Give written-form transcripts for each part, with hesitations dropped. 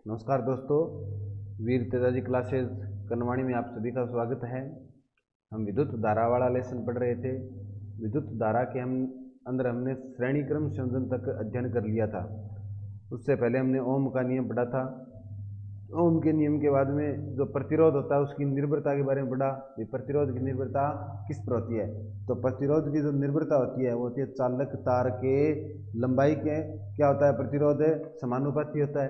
नमस्कार दोस्तों, वीर तेजाजी क्लासेस कनवाणी में आप सभी का स्वागत है। हम विद्युत धारा वाला लेसन पढ़ रहे थे। विद्युत धारा के अंदर हमने श्रेणी क्रम संयोजन तक अध्ययन कर लिया था। उससे पहले हमने ओम का नियम पढ़ा था। ओम के नियम के बाद में जो प्रतिरोध होता है उसकी निर्भरता के बारे में पढ़ा। ये प्रतिरोध की निर्भरता किस पर होती है? तो प्रतिरोध की जो निर्भरता होती है वो होती है चालक तार के लंबाई के क्या होता है, प्रतिरोध समानुपाती होता है।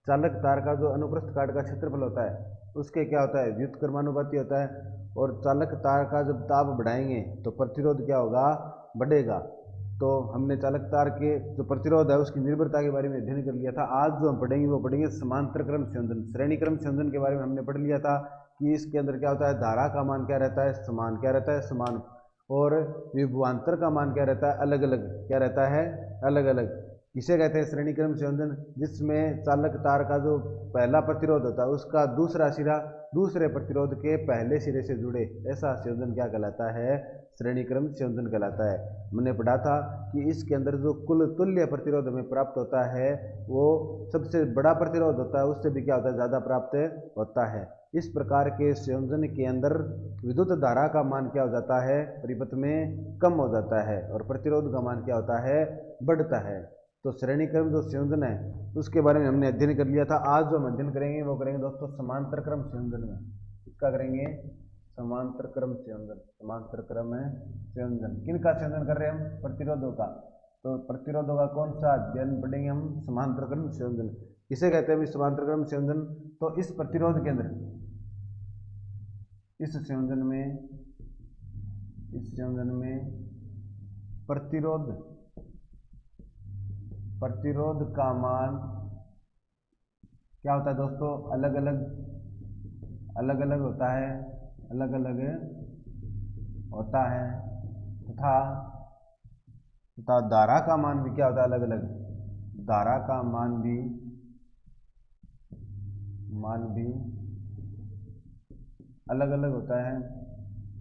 चालक तार का जो अनुप्रस्थ काट का क्षेत्रफल होता है उसके क्या होता है, व्युत्क्रमानुपाती होता है। और चालक तार का जब दाब बढ़ाएंगे तो प्रतिरोध क्या होगा, बढ़ेगा। तो हमने चालक तार के जो प्रतिरोध है उसकी निर्भरता के बारे में अध्ययन कर लिया था। आज जो हम पढ़ेंगे वो पढ़ेंगे समांतर क्रम संयोजन। श्रेणी क्रम संयोजन के बारे में हमने पढ़ लिया था कि इसके अंदर क्या होता है, धारा का मान क्या रहता है, समान क्या रहता है, समान। और विभवांतर का मान क्या रहता है, अलग अलग क्या रहता है, अलग अलग। किसे कहते हैं श्रेणी क्रम संयोजन? जिसमें चालक तार का जो पहला प्रतिरोध होता है उसका दूसरा सिरा दूसरे प्रतिरोध के पहले सिरे से जुड़े, ऐसा संयोजन क्या कहलाता है, श्रेणी क्रम संयोजन कहलाता है। हमने पढ़ा था कि इसके अंदर जो कुल तुल्य प्रतिरोध हमें प्राप्त होता है वो सबसे बड़ा प्रतिरोध होता है उससे भी क्या होता है, ज़्यादा प्राप्त होता है। इस प्रकार के संयोजन के अंदर विद्युत धारा का मान क्या हो जाता है, परिपथ में कम हो जाता है और प्रतिरोध का मान क्या होता है, बढ़ता है। तो श्रेणी क्रम जो संयोजन है उसके बारे में हमने अध्ययन कर लिया था। आज जो हम अध्ययन करेंगे वो करेंगे दोस्तों समांतर क्रम संयोजन में। इसका करेंगे समांतर क्रम संयोजन। समांतर क्रम संयोजन किन का संयोजन कर रहे हैं हम, प्रतिरोधों का। तो प्रतिरोधों का कौन सा अध्ययन पढ़ेंगे हम, समांतर क्रम संयोजन। किसे कहते हैं समांतर क्रम संयोजन? तो इस प्रतिरोध के अंदर, इस संयोजन में प्रतिरोध का मान क्या होता है दोस्तों, अलग अलग होता है, अलग अलग होता है। तथा धारा का मान भी क्या होता है, अलग अलग। धारा का मान भी अलग अलग होता है,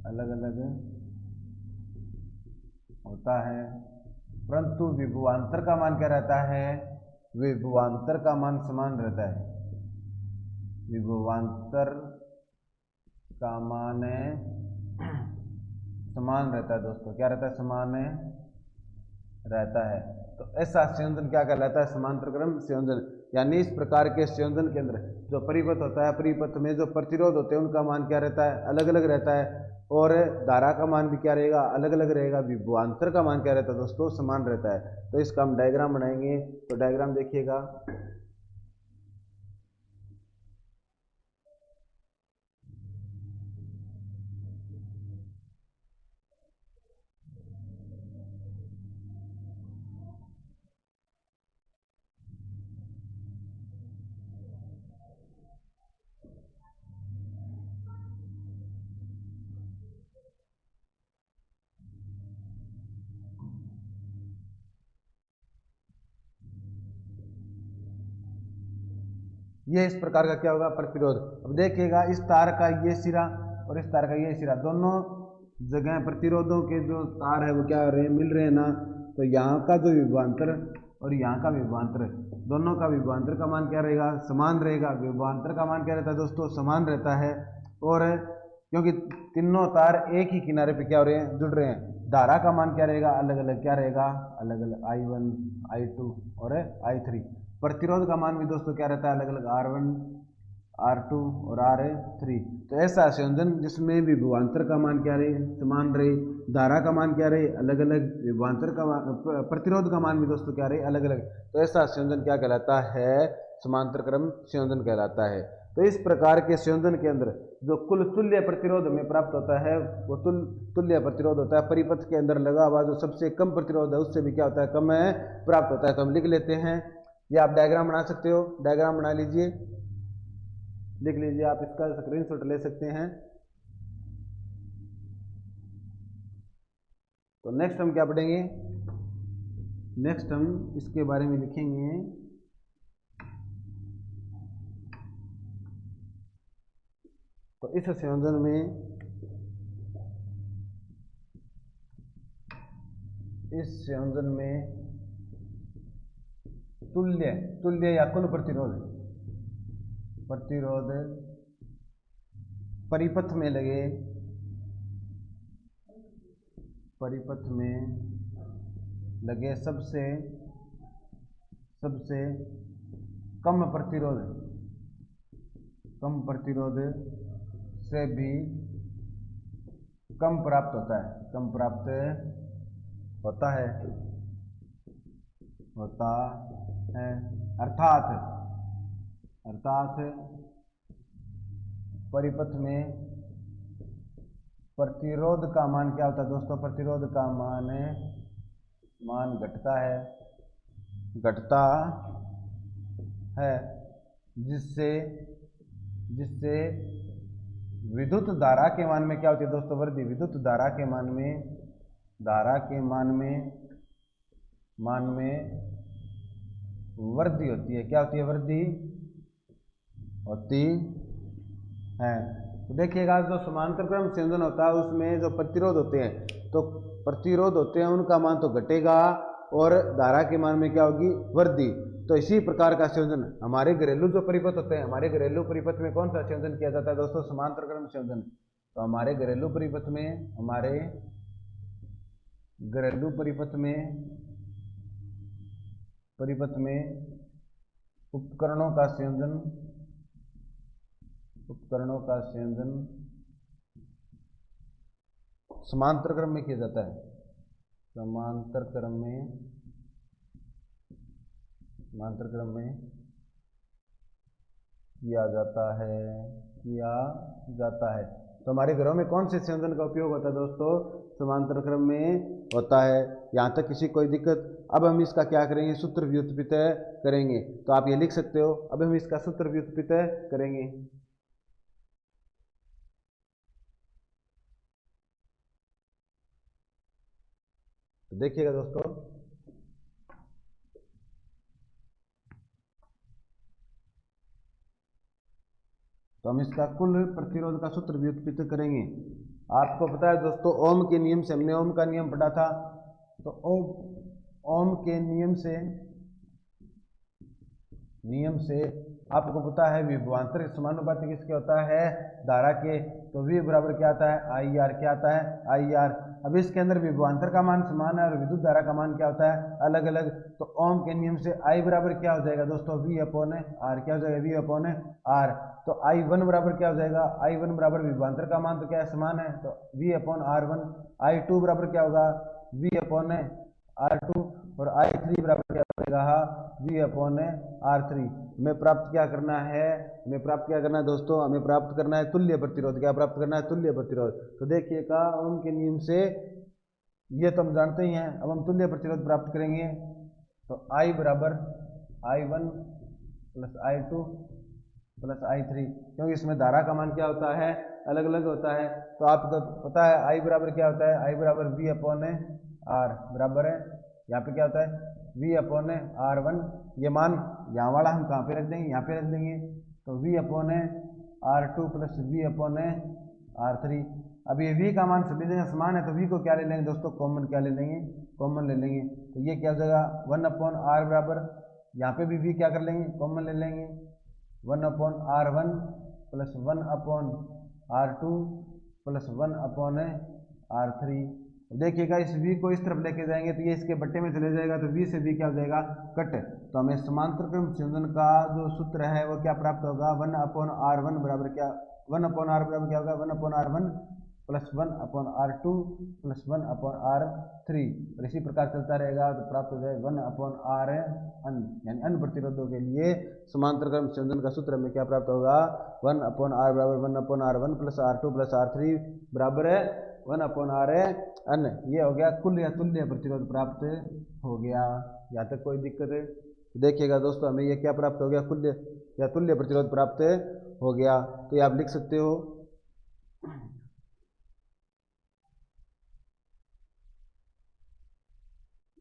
अलग अलग होता है। परंतु विभवांतर का मान क्या रहता है, विभवांतर का मान समान रहता है। विभवांतर का मान समान रहता है दोस्तों। क्या रहता है, समान रहता है। तो ऐसा संयोजन क्या कहलाता है, समांतर क्रम संयोजन। यानी इस प्रकार के संयोजन के अंदर जो परिपथ होता है, परिपथ में जो प्रतिरोध होते हैं उनका मान क्या रहता है, अलग अलग रहता है। और धारा का मान भी क्या रहेगा, अलग अलग रहेगा। विभवांतर का मान क्या रहता है दोस्तों, समान रहता है। तो इसका हम डायग्राम बनाएंगे। तो डायग्राम देखिएगा। ये इस प्रकार का क्या होगा, प्रतिरोध। अब देखिएगा, इस तार का ये सिरा और इस तार का ये सिरा, दोनों जगह प्रतिरोधों के जो तार है वो क्या हो रहे हैं, मिल रहे हैं ना। तो यहाँ का जो विभवांतर और यहाँ का विभवांतर, दोनों का विभवांतर का मान क्या रहेगा, समान रहेगा। विभवांतर का मान क्या रहता है दोस्तों, समान रहता है। और क्योंकि तीनों तार एक ही किनारे पे क्या हो रहे हैं, जुड़ रहे हैं। धारा का मान क्या रहेगा, अलग अलग क्या रहेगा, अलग अलग I1 I2 और I3। प्रतिरोध का मान भी दोस्तों क्या रहता है, अलग अलग R1 R2 और R3। तो ऐसा संयोजन जिसमें विभवांतर का मान क्या रहे, समान रहे, धारा का मान क्या रहे, अलग अलग, विभवांतर का प्रतिरोध का मान भी दोस्तों क्या रहे, अलग अलग। तो ऐसा संयोजन क्या कहलाता है, समांतर क्रम संयोजन कहलाता है। तो इस प्रकार के संयोजन के अंदर जो कुल तुल्य प्रतिरोध हमें प्राप्त होता है वो तुल्य प्रतिरोध होता है। परिपथ के अंदर लगा हुआ जो सबसे कम प्रतिरोध है उससे भी क्या होता है, कम है प्राप्त होता है। तो हम लिख लेते हैं, या आप डायग्राम बना सकते हो, डायग्राम बना लीजिए, लिख लीजिए। आप इसका स्क्रीनशॉट ले सकते हैं। तो नेक्स्ट हम क्या पढ़ेंगे, नेक्स्ट हम इसके बारे में लिखेंगे। तो इस संयोजन में तुल्य तुल्य या कुल प्रतिरोध, प्रतिरोध परिपथ में लगे, परिपथ में लगे सबसे कम प्रतिरोध, कम प्रतिरोध से भी कम प्राप्त होता है, कम प्राप्त होता है अर्थात परिपथ में प्रतिरोध का मान क्या होता है दोस्तों? प्रतिरोध का मान घटता है जिससे विद्युत धारा के मान में क्या होती है दोस्तों? वृद्धि। विद्युत धारा के मान में वृद्धि होती है। क्या होती है? वृद्धि होती है। तो देखिएगा जो समांतर क्रम संयोजन होता है उसमें जो प्रतिरोध होते हैं, तो प्रतिरोध होते हैं उनका मान तो घटेगा और धारा के मान में क्या होगी? वृद्धि। तो इसी प्रकार का संयोजन हमारे घरेलू जो परिपथ होते हैं, हमारे घरेलू परिपथ में कौन सा संयोजन किया जाता है दोस्तों? समांतर क्रम संयोजन। तो हमारे घरेलू परिपथ में उपकरणों का संयोजन समांतर क्रम में किया जाता है। समांतर क्रम में किया जाता है। तो हमारे घरों में कौन से संयोजन का उपयोग होता है दोस्तों? समांतर क्रम में होता है। यहाँ तक किसी कोई दिक्कत? अब हम इसका क्या करेंगे? सूत्र व्युत्पत्ति करेंगे। तो आप ये लिख सकते हो, अब हम इसका सूत्र व्युत्पत्ति करेंगे। तो देखिएगा दोस्तों, तो हम इसका कुल प्रतिरोध का सूत्र व्युत्पत्ति करेंगे। आपको पता है दोस्तों, ओम के नियम से, हमने ओम का नियम पढ़ा था। तो ओम के नियम से आपको पता है विभवांतर के समानुपाती किसके होता है? धारा के। तो V बराबर क्या आता है? IR। क्या आता है? IR। अब इसके अंदर विभवांतर का मान समान है और विद्युत धारा का मान क्या होता है? अलग अलग। तो ओम के नियम से I बराबर क्या हो जाएगा दोस्तों? V upon R। क्या हो जाएगा? V upon R। तो I1 बराबर क्या हो जाएगा? I1 बराबर विभवांतर का मान तो क्या है? समान है, तो V अपॉन R1। I2 बराबर क्या होगा? V upon R2। और I3 बराबर क्या हो जाएगा? V upon R3। हमें प्राप्त क्या करना है? दोस्तों, हमें प्राप्त करना है तुल्य प्रतिरोध। क्या प्राप्त करना है? तुल्य प्रतिरोध। तो देखिएगा, ओम के नियम से ये तो हम जानते ही हैं। अब हम तुल्य प्रतिरोध प्राप्त करेंगे। तो I बराबर I1 plus I2 plus I3, क्योंकि इसमें धारा का मान क्या होता है? अलग अलग होता है। तो आपको पता है I बराबर क्या होता है? I बराबर V अपॉन R बराबर है, यहाँ पे क्या होता है? V upon R1। ये मान यहाँ वाला हम कहाँ पे रख देंगे? यहाँ पे रख देंगे। तो V upon R2 plus V upon R3। अब ये V का मान सभी जगह समान है, तो V को क्या ले लेंगे दोस्तों? कॉमन क्या ले लेंगे? कॉमन ले लेंगे। तो ये क्या हो जाएगा? 1 अपॉन R बराबर, यहाँ पे भी V क्या कर लेंगे? कॉमन ले लेंगे। 1 upon R1 plus 1 upon R2 plus 1 upon R3। देखिएगा, इस V को इस तरफ लेके जाएंगे तो ये इसके बट्टे में चले जाएगा, तो V से V क्या हो जाएगा? कट। तो हमें समांतर क्रम संयोजन का जो सूत्र है वो क्या प्राप्त होगा? 1 अपॉन R1 बराबर क्या? 1 अपॉन R बराबर क्या होगा? 1 upon R1 plus 1 upon R2 plus 1 upon R3। और इसी प्रकार चलता रहेगा तो प्राप्त हो जाएगा 1 अपॉन Rn, यानी अन्य प्रतिरोधों के लिए समांतर क्रम संयोजन का सूत्र में क्या प्राप्त होगा? 1 अपॉन R बराबर 1 upon R1 plus R2 plus R3 बराबर है 1 अपॉन Rn। ये हो गया कुल या तुल्य प्रतिरोध प्राप्त हो गया। यहाँ तक कोई दिक्कत है? देखिएगा दोस्तों, हमें ये क्या प्राप्त हो गया? कुल या तुल्य प्रतिरोध प्राप्त हो गया। तो ये आप लिख सकते हो।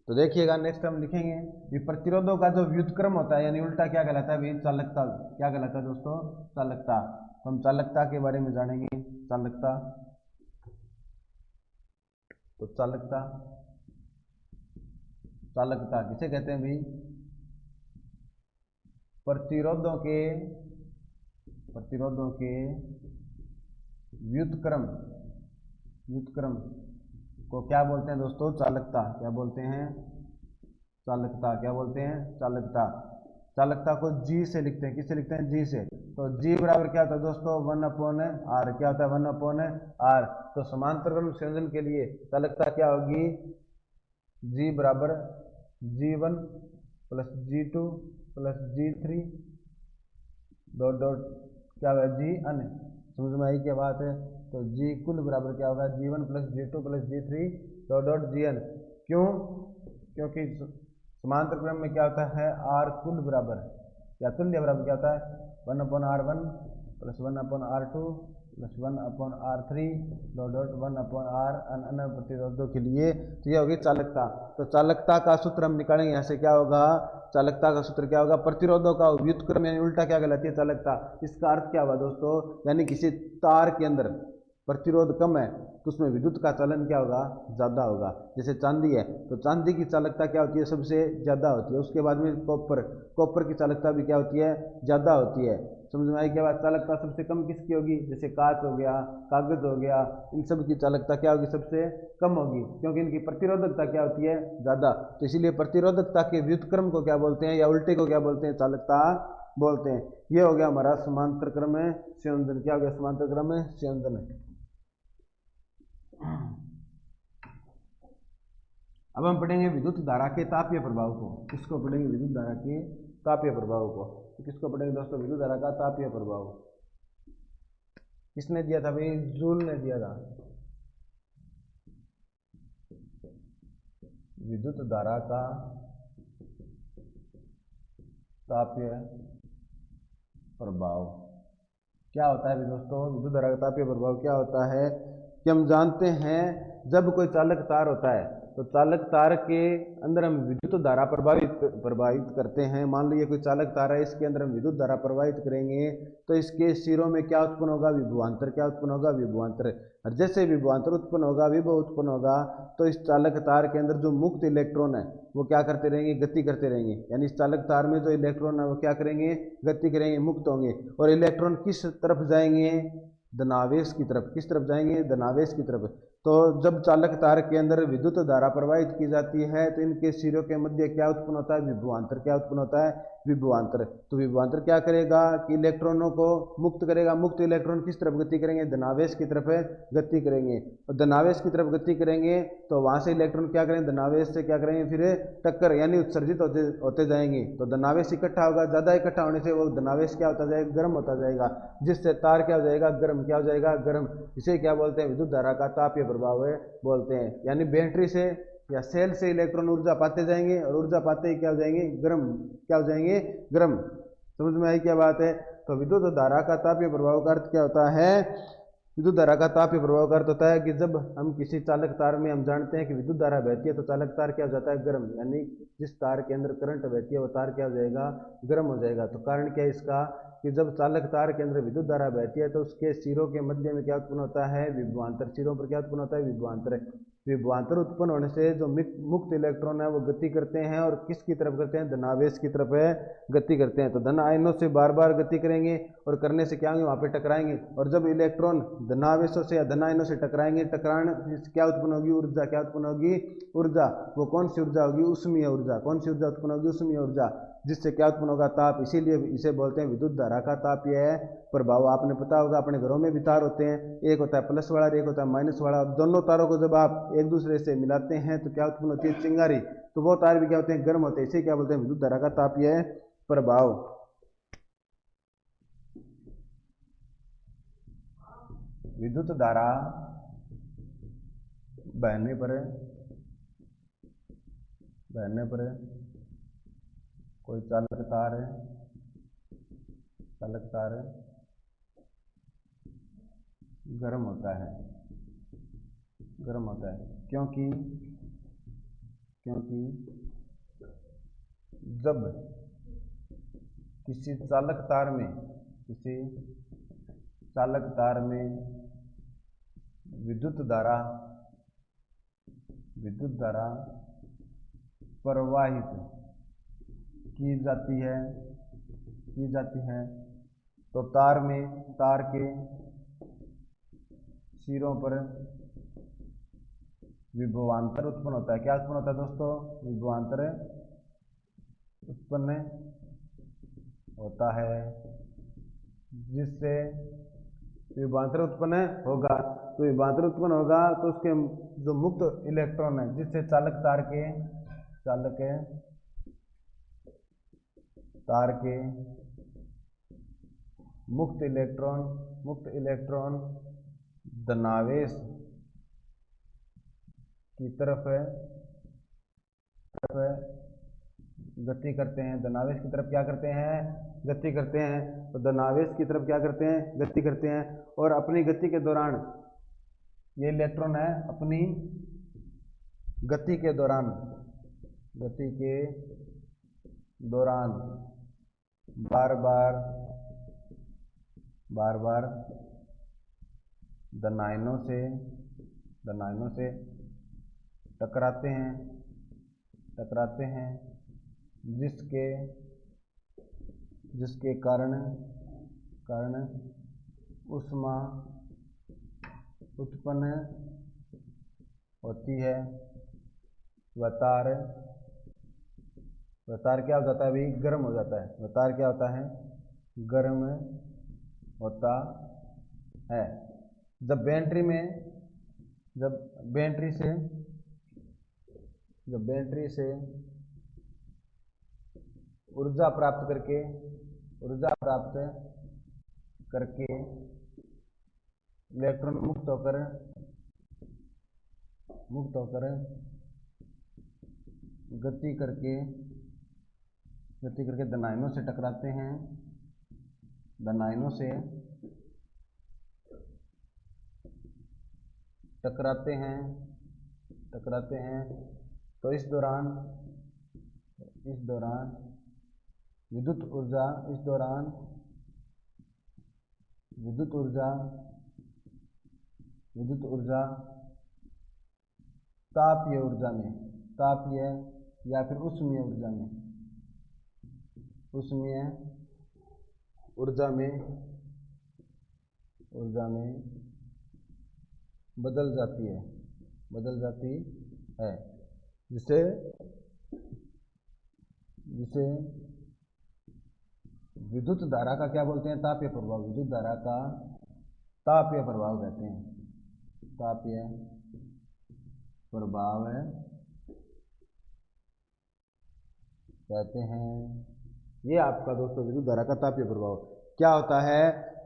तो देखिएगा, नेक्स्ट हम लिखेंगे कि प्रतिरोधों का जो व्युत्क्रम होता है, यानी उल्टा, क्या कहलाता है? चालकता। क्या कहलाता है दोस्तों? चालकता। तो हम चालकता के बारे में जानेंगे। चालकता, तो चालकता किसे कहते हैं भाई? प्रतिरोधों के व्युत्क्रम को क्या बोलते हैं दोस्तों? चालकता। क्या बोलते हैं? चालकता। क्या बोलते हैं? चालकता। चालकता को जी से लिखते हैं। किससे लिखते हैं? जी से। तो जी बराबर क्या होता है दोस्तों? 1/r। क्या होता है? 1/r। तो समांतर क्रम संयोजन के लिए चालकता क्या होगी? जी बराबर G1 plus G2 plus G3 dot dot क्या होगा? जी अन्य। समझ में आई क्या बात है? तो जी कुल बराबर क्या होगा? G1 plus G2 plus G3 dot dot G N. क्यों? क्योंकि समांतर क्रम में क्या होता है? आर कुल बराबर या तुल्य बराबर क्या होता है? 1/r1 plus 1/r2 plus 1/r3 dot dot 1/r अन्य प्रतिरोधों के लिए। तो यह होगी चालकता। तो चालकता का सूत्र हम निकालेंगे यहाँ से। क्या होगा? चालकता का सूत्र क्या होगा? प्रतिरोधों का व्युत्क्रम यानी उल्टा क्या कहलाती है? चालकता। इसका अर्थ क्या हुआ दोस्तों? यानी किसी तार के अंदर प्रतिरोध कम है तो उसमें विद्युत का चलन क्या होगा? ज़्यादा होगा। जैसे चांदी है तो चांदी की चालकता क्या होती है? सबसे ज़्यादा होती है। उसके बाद में कॉपर की चालकता भी क्या होती है? ज़्यादा होती है। समझ में आई क्या बात? चालकता सबसे कम किसकी होगी? जैसे कांच हो गया, कागज हो गया, इन सब की चालकता क्या होगी? सबसे कम होगी, क्योंकि इनकी प्रतिरोधकता क्या होती है? ज़्यादा। तो इसीलिए प्रतिरोधकता के व्युत्क्रम को क्या बोलते हैं या उल्टे को क्या बोलते हैं? चालकता बोलते हैं। ये हो गया हमारा समांतर क्रम संयोजन। क्या हो गया? समांतर क्रम संयोजन। अब हम पढ़ेंगे विद्युत धारा के तापीय प्रभाव को। किसको पढ़ेंगे? विद्युत धारा के तापीय प्रभाव को। तो किसको पढ़ेंगे दोस्तों? विद्युत धारा का तापीय प्रभाव। किसने दिया था भाई? जूल ने दिया था। विद्युत धारा का तापीय प्रभाव क्या होता है दोस्तों? विद्युत धारा का तापीय प्रभाव क्या होता है कि हम जानते हैं जब कोई चालक तार होता है तो चालक तार के अंदर हम विद्युत धारा प्रवाहित करते हैं। मान लीजिए कोई चालक तार है, इसके अंदर हम विद्युत धारा प्रवाहित करेंगे तो इसके सिरों में क्या उत्पन्न होगा? विभवांतर। क्या उत्पन्न होगा? विभवांतर। और जैसे विभवांतर उत्पन्न होगा, विभव उत्पन्न होगा, तो इस चालक तार के अंदर जो मुक्त इलेक्ट्रॉन है वो क्या करते रहेंगे? गति करते रहेंगे। यानी इस चालक तार में जो इलेक्ट्रॉन है वो क्या करेंगे? गति करेंगे, मुक्त होंगे। और इलेक्ट्रॉन किस तरफ जाएंगे? धनावेश की तरफ। किस तरफ जाएंगे? धनावेश की तरफ। तो जब चालक तार के अंदर विद्युत धारा प्रवाहित की जाती है तो इनके सिरों के मध्य क्या उत्पन्न होता है? विभवांतर। क्या उत्पन्न होता है? विभवांतर। तो विभवांतर क्या करेगा कि इलेक्ट्रॉनों को मुक्त करेगा। मुक्त इलेक्ट्रॉन किस तरफ गति करेंगे? धनावेश की तरफ गति करेंगे। और धनावेश की तरफ गति करेंगे तो वहां से इलेक्ट्रॉन क्या करेंगे? धनावेश से क्या करेंगे? फिर टक्कर यानी उत्सर्जित होते जाएंगे। तो धनावेश इकट्ठा होगा, ज्यादा इकट्ठा होने से वो धनावेश क्या होता जाएगा? गर्म होता जाएगा, जिससे तार क्या हो जाएगा? गर्म। क्या हो जाएगा? गर्म। इसे क्या बोलते हैं? विद्युत धारा का तापीय प्रभाव बोलते हैं। यानी बैटरी से या सेल से इलेक्ट्रॉन ऊर्जा पाते जाएंगे और ऊर्जा पाते ही क्या हो जाएंगे? गर्म। क्या हो जाएंगे? गर्म। समझ में आई क्या बात है? तो विद्युत धारा का तापीय प्रभाव का अर्थ क्या होता है? विद्युत धारा का तापीय प्रभाव का अर्थ होता है कि जब हम किसी चालक तार में हम जानते हैं कि विद्युत धारा बहती है तो चालक तार क्या हो जाता है? गर्म। यानी जिस तार के अंदर करंट बहती है वो तार क्या हो जाएगा? गर्म हो जाएगा। तो कारण क्या है इसका कि जब चालक तार के अंदर विद्युत धारा बहती है तो उसके सिरों के मध्य में क्या उत्पन्न होता है? विभवांतर। सिरों पर क्या उत्पन्न होता है? विभवांतर। विभवांतर उत्पन्न होने से जो मुक्त इलेक्ट्रॉन है वो गति करते हैं और किसकी तरफ करते हैं? धनावेश की तरफ गति करते हैं। तो धन आयनों से बार बार गति करेंगे और करने से क्या होंगे? वहां पे टकराएंगे। और जब इलेक्ट्रॉन धनावेशों से या धन आयनों से टकराएंगे, टकराने क्या उत्पन्न होगी? ऊर्जा। क्या उत्पन्न होगी? ऊर्जा। वो कौन सी ऊर्जा होगी? ऊष्मीय ऊर्जा। कौन सी ऊर्जा उत्पन्न होगी? ऊष्मीय ऊर्जा, जिससे क्या उत्पन्न होगा? ताप। इसीलिए इसे बोलते हैं विद्युत धारा का तापीय प्रभाव। आपने पता होगा अपने घरों में भी तार होते हैं, एक होता है प्लस वाला और एक होता है माइनस वाला। दोनों तारों को जब आप एक दूसरे से मिलाते हैं तो क्या उत्पन्न होती है? चिंगारी। तो वो तार भी क्या होते हैं? गर्म होते हैं। इसे क्या बोलते हैं? विद्युत धारा का तापीय प्रभाव। विद्युत धारा बहने पर कोई चालक तार गर्म होता है। क्योंकि जब किसी चालक तार में विद्युत धारा प्रवाहित की जाती है की जाती है तो तार के सिरों पर विभवांतर उत्पन्न होता है। क्या उत्पन्न होता है दोस्तों? विभवांतर उत्पन्न होता है, जिससे विभवांतर उत्पन्न होगा। तो विभवांतर उत्पन्न होगा तो उसके जो मुक्त इलेक्ट्रॉन है, जिससे चालक तार के मुक्त इलेक्ट्रॉन धनावेश की तरफ गति करते हैं। धनावेश की तरफ क्या करते हैं? गति करते हैं। तो धनावेश की तरफ क्या करते हैं? गति करते हैं। और अपनी गति के दौरान ये इलेक्ट्रॉन है, अपनी गति के दौरान बार बार धनायनों से टकराते हैं, जिसके कारण ऊष्मा उत्पन्न होती है। वह तार क्या हो जाता है? अभी गर्म हो जाता है। वह तार क्या होता है? गर्म होता है। जब बैटरी से ऊर्जा प्राप्त करके इलेक्ट्रॉन मुक्त होकर गति करके धनायनों से टकराते हैं। तो इस दौरान विद्युत ऊर्जा तापीय या फिर उष्मीय ऊर्जा में बदल जाती है, जिसे विद्युत धारा का क्या बोलते हैं? तापीय प्रभाव। विद्युत धारा का तापीय प्रभाव कहते हैं। ये आपका दोस्तों विद्युत धारा का तापीय प्रभाव क्या होता है?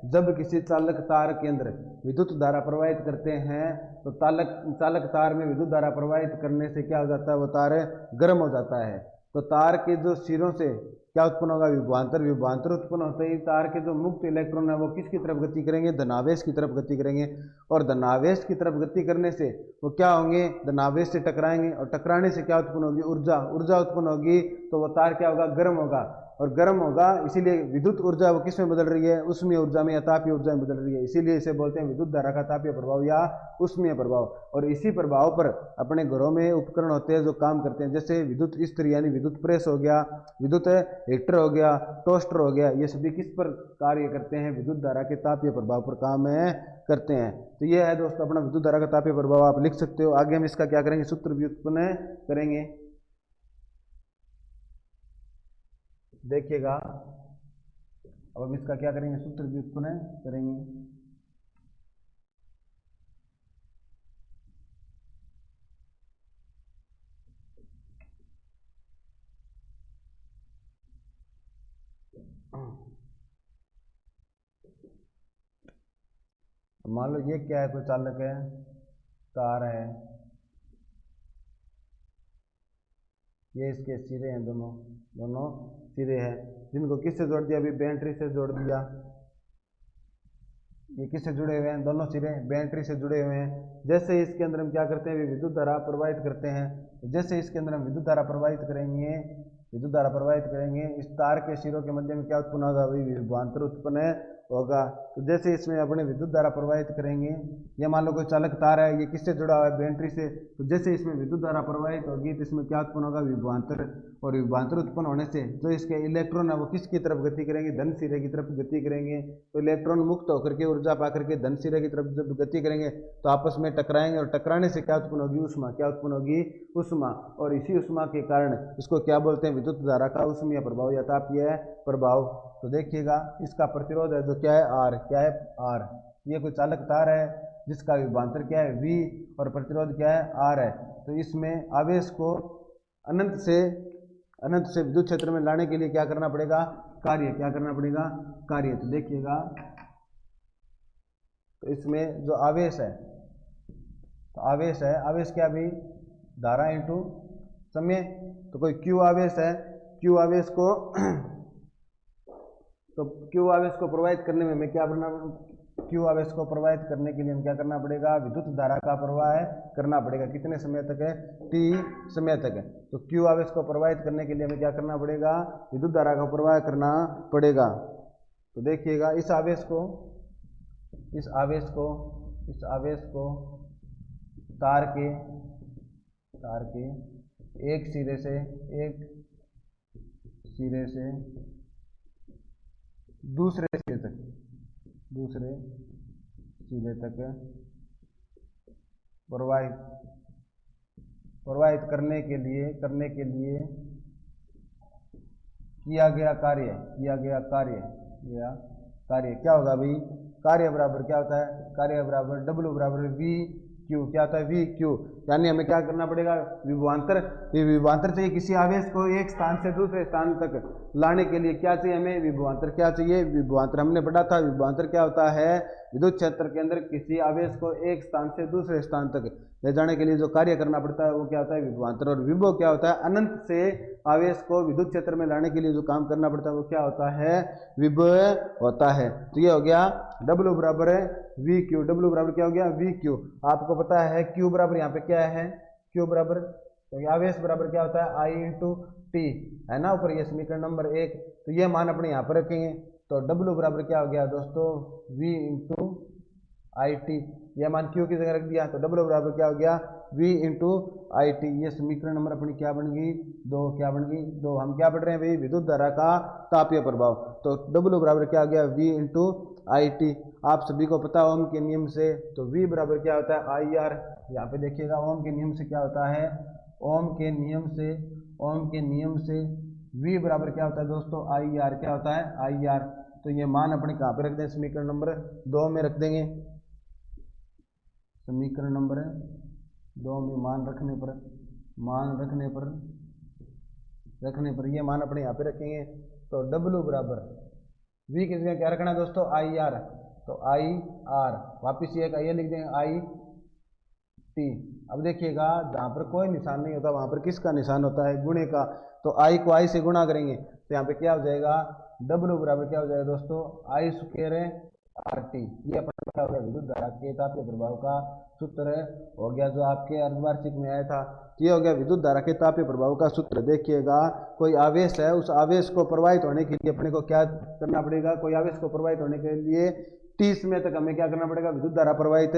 जब किसी चालक तार के अंदर विद्युत धारा प्रवाहित करते हैं तो चालक तार में विद्युत धारा प्रवाहित करने से क्या हो जाता है? वो तार गर्म हो जाता है। तो तार के जो सिरों से क्या उत्पन्न होगा? विभवांतर उत्पन्न होते ही तार के जो मुक्त इलेक्ट्रॉन है वो किसकी तरफ गति करेंगे? धनावेश की तरफ गति करेंगे। और धनावेश की तरफ गति करने से वो क्या होंगे? धनावेश से टकराएंगे, और टकराने से क्या उत्पन्न होगी? ऊर्जा उत्पन्न होगी। तो वो तार क्या होगा? गर्म होगा, और गर्म होगा, इसीलिए विद्युत ऊर्जा वो किस में बदल रही है? उष्मीय ऊर्जा में या तापीय ऊर्जा में बदल रही है। इसीलिए इसे बोलते हैं विद्युत धारा का तापीय प्रभाव या उष्मीय प्रभाव। और इसी प्रभाव पर अपने घरों में उपकरण होते हैं जो काम करते हैं, जैसे विद्युत इस्त्री यानी विद्युत प्रेस हो गया, विद्युत हीटर हो गया, टोस्टर हो गया। ये सभी किस पर कार्य करते हैं? विद्युत धारा के तापीय प्रभाव पर काम करते हैं। तो ये है दोस्तों अपना विद्युत धारा का तापीय प्रभाव, आप लिख सकते हो। आगे हम इसका क्या करेंगे? सूत्र व्युत्पन्न करेंगे। देखिएगा, अब हम इसका क्या करेंगे? सूत्र व्युत्पन्न करेंगे। मान लो ये क्या है? कोई चालक है, तार है, ये इसके सिरे हैं, दोनों सिरे हैं, जिनको किससे जोड़ दिया? अभी बैटरी से जोड़ दिया। ये किससे जुड़े हुए हैं? दोनों सिरे बैटरी से जुड़े हुए हैं। जैसे ही इसके अंदर हम क्या करते हैं? विद्युत धारा प्रवाहित करते हैं। जैसे इसके अंदर हम विद्युत धारा प्रवाहित करेंगे, इस तार के सिरों के मध्य में क्या उत्पन्न होगा? विभवांतर उत्पन्न होगा। तो जैसे इसमें अपने विद्युत धारा प्रवाहित करेंगे, ये मान लो कोई चालक तार है, ये किससे जुड़ा हुआ है, बैटरी से। तो जैसे इसमें विद्युत धारा प्रवाहित होगी तो इसमें क्या उत्पन्न होगा, विभवांतर। और विभवांतर उत्पन्न होने से जो इसके इलेक्ट्रॉन है वो किसकी तरफ गति करेंगे, धन सिरे की तरफ गति करेंगे। तो इलेक्ट्रॉन मुक्त होकर के ऊर्जा पा करके धन सिरे की तरफ जब गति करेंगे तो आपस में टकराएंगे, और टकराने से क्या उत्पन्न होगी, उष्मा। क्या उत्पन्न होगी, उष्मा। और इसी उष्मा के कारण इसको क्या बोलते हैं, विद्युत धारा का उष्मीय प्रभाव या तापीय प्रभाव। तो देखिएगा इसका प्रतिरोध है जो क्या है, आर। क्या है, आर। ये कोई चालक तार है जिसका विभवांतर क्या है, वी, और प्रतिरोध क्या है, आर है। तो इसमें आवेश को अनंत से विद्युत क्षेत्र में लाने के लिए क्या करना पड़ेगा, कार्य। क्या करना पड़ेगा, कार्य। तो देखिएगा, तो इसमें जो आवेश है, तो आवेश है, आवेश क्या भी, धारा इंटू समय। तो कोई क्यू आवेश है, क्यू आवेश को तो क्यू आवेश को प्रवाहित करने में मैं क्या करना, क्यू आवेश को प्रवाहित करने के लिए हम क्या करना पड़ेगा, विद्युत धारा का प्रवाह करना पड़ेगा। कितने समय तक है, टी समय तक है। तो क्यू आवेश को प्रवाहित करने के लिए हमें क्या करना पड़ेगा, विद्युत धारा का प्रवाह करना पड़ेगा। तो देखिएगा इस आवेश को तार के एक सिरे से दूसरे सिरे तक प्रवाहित करने के लिए किया गया कार्य क्या होगा भाई, कार्य बराबर क्या होता है, कार्य बराबर W बराबर वी क्यू। क्या होता है, वी क्यू। यानी हमें क्या करना पड़ेगा, विभवांतर चाहिए किसी आवेश को एक स्थान से दूसरे स्थान तक लाने के लिए। क्या चाहिए हमें, विभवांतर। क्या चाहिए, विभवांतर। हमने पढ़ा था विभवांतर क्या होता है, विद्युत क्षेत्र के अंदर किसी आवेश को एक स्थान से दूसरे स्थान तक ले जाने के लिए जो कार्य करना पड़ता है वो क्या होता है, विभवांतर। और विभव क्या होता है, अनंत से आवेश को विद्युत क्षेत्र में लाने के लिए जो काम करना पड़ता है वो क्या होता है, विभव होता है। तो ये हो गया W बराबर है वी क्यू। W बराबर क्या हो गया, वी क्यू। आपको पता है Q बराबर यहाँ पे क्या है, Q बराबर, तो आवेश बराबर क्या होता है, I इंटू टी, है ना, ऊपर ये समीकरण नंबर 1। तो ये मान अपने यहाँ पर रखेंगे। तो W बराबर क्या हो गया दोस्तों, V इंटू आई टी। यह मान Q की जगह रख दिया। तो W बराबर क्या हो गया, V इंटू आई टी। ये समीकरण नंबर अपनी क्या बन गई, 2। क्या बन गई, 2। हम क्या पढ़ रहे हैं भाई, विद्युत धारा का तापीय प्रभाव। तो W बराबर क्या हो गया, V इंटू आई टी। आप सभी को पता है ओम के नियम से, तो V बराबर क्या होता है, आई आर। यहाँ पे देखिएगा ओम के नियम से क्या होता है, ओम के नियम से V बराबर क्या होता है दोस्तों, आई आर। क्या होता है, आई आर। तो ये मान अपने कहाँ पे रख दें, समीकरण नंबर 2 में रख देंगे। समीकरण नंबर 2 में मान रखने पर ये मान अपने यहाँ पे रखेंगे। तो W बराबर V की जगह क्या रखना है दोस्तों, आई आर। तो आई आर, वापिस ये लिख देंगे आई टी। अब देखिएगा जहाँ पर कोई निशान नहीं होता वहाँ पर किसका निशान होता है, गुणे का। तो आई को आई से गुणा करेंगे तो यहाँ पे क्या हो जाएगा, W बराबर क्या हो जाएगा दोस्तों, आई स्क्वायर आर टी। ये अपना क्या हो गया, विद्युत धारा के तापीय प्रभाव का सूत्र हो गया जो आपके अर्धवार्षिक में आया था। ये हो गया विद्युत धारा के तापीय प्रभाव का सूत्र। देखिएगा कोई आवेश है, उस आवेश को प्रवाहित होने के लिए अपने को क्या करना पड़ेगा, कोई आवेश को प्रवाहित होने के लिए 30 में तक हमें क्या करना पड़ेगा, विद्युत धारा प्रवाहित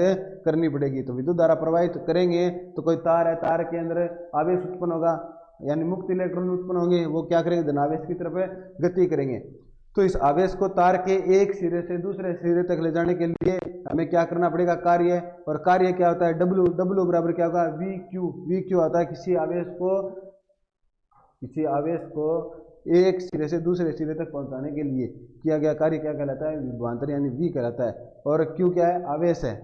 करनी पड़ेगी। तो विद्युत धारा प्रवाहित करेंगे तो कोई तार है, तार के अंदर आवेश उत्पन्न होगा, यानी मुक्त इलेक्ट्रॉन उत्पन्न होंगे, वो क्या करेंगे, धनावेश की तरफ गति करेंगे। तो इस आवेश को तार के एक सिरे से दूसरे सिरे तक ले जाने के लिए हमें क्या करना पड़ेगा, कार्य। और कार्य क्या होता है, W बराबर क्या होगा, वी क्यू आता है किसी आवेश को एक सिरे से दूसरे सिरे तक पहुंचाने के लिए किया गया कार्य क्या कहलाता है, विभवांतर, यानी V कहलाता है। और Q क्या है, आवेश है।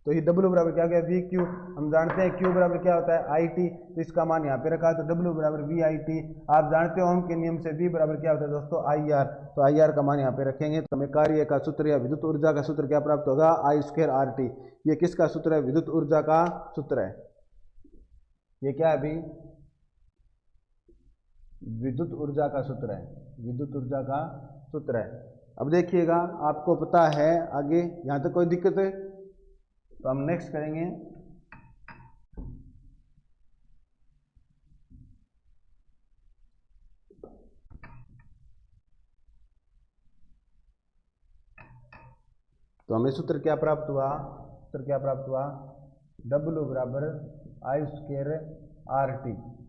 तो ये W बराबर क्या हो गया, वी क्यू। हम जानते हैं Q बराबर क्या होता है, आई टी। तो इसका मान यहाँ पे रखा, तो W बराबर वी आई टी। आप जानते हो ओम के नियम से V बराबर क्या होता है दोस्तों, आई आर। तो आई आर का मान यहाँ पे रखेंगे तो हमें कार्य का सूत्र या विद्युत ऊर्जा का सूत्र क्या प्राप्त होगा, आई स्क्वायर आर टी। ये किसका सूत्र है, विद्युत ऊर्जा का सूत्र है। ये क्या है अभी, विद्युत ऊर्जा का सूत्र है, विद्युत ऊर्जा का सूत्र है। अब देखिएगा आपको पता है आगे यहाँ तक कोई दिक्कत है तो हम नेक्स्ट करेंगे। तो हमें सूत्र क्या प्राप्त हुआ, W बराबर I स्क्वायर RT,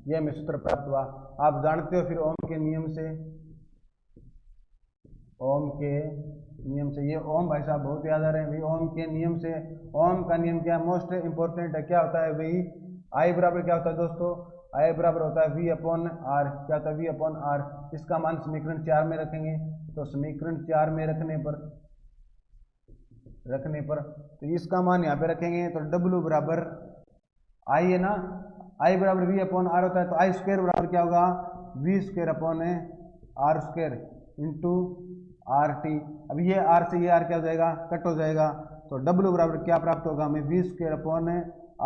ये हमें सूत्र प्राप्त हुआ। आप जानते हो फिर ओम के नियम से, ये ओम भाई साहब बहुत याद आ रहे हैं भाई। ओम के नियम से, ओम का नियम क्या मोस्ट इंपॉर्टेंट है, क्या होता है भाई, I बराबर क्या होता है दोस्तों, I बराबर होता है V अपॉन R, क्या होता है V अपॉन R। इसका मान समीकरण 4 में रखेंगे, तो समीकरण 4 में रखने पर तो इसका मान यहाँ पे रखेंगे, तो W बराबर I है ना, I बराबर V अपॉन R होता है, तो I स्क्वायर बराबर क्या होगा, V square upon R square into RT। अब ये R से ये R क्या हो जाएगा, कट हो जाएगा, तो W बराबर क्या प्राप्त होगा हमें, V square upon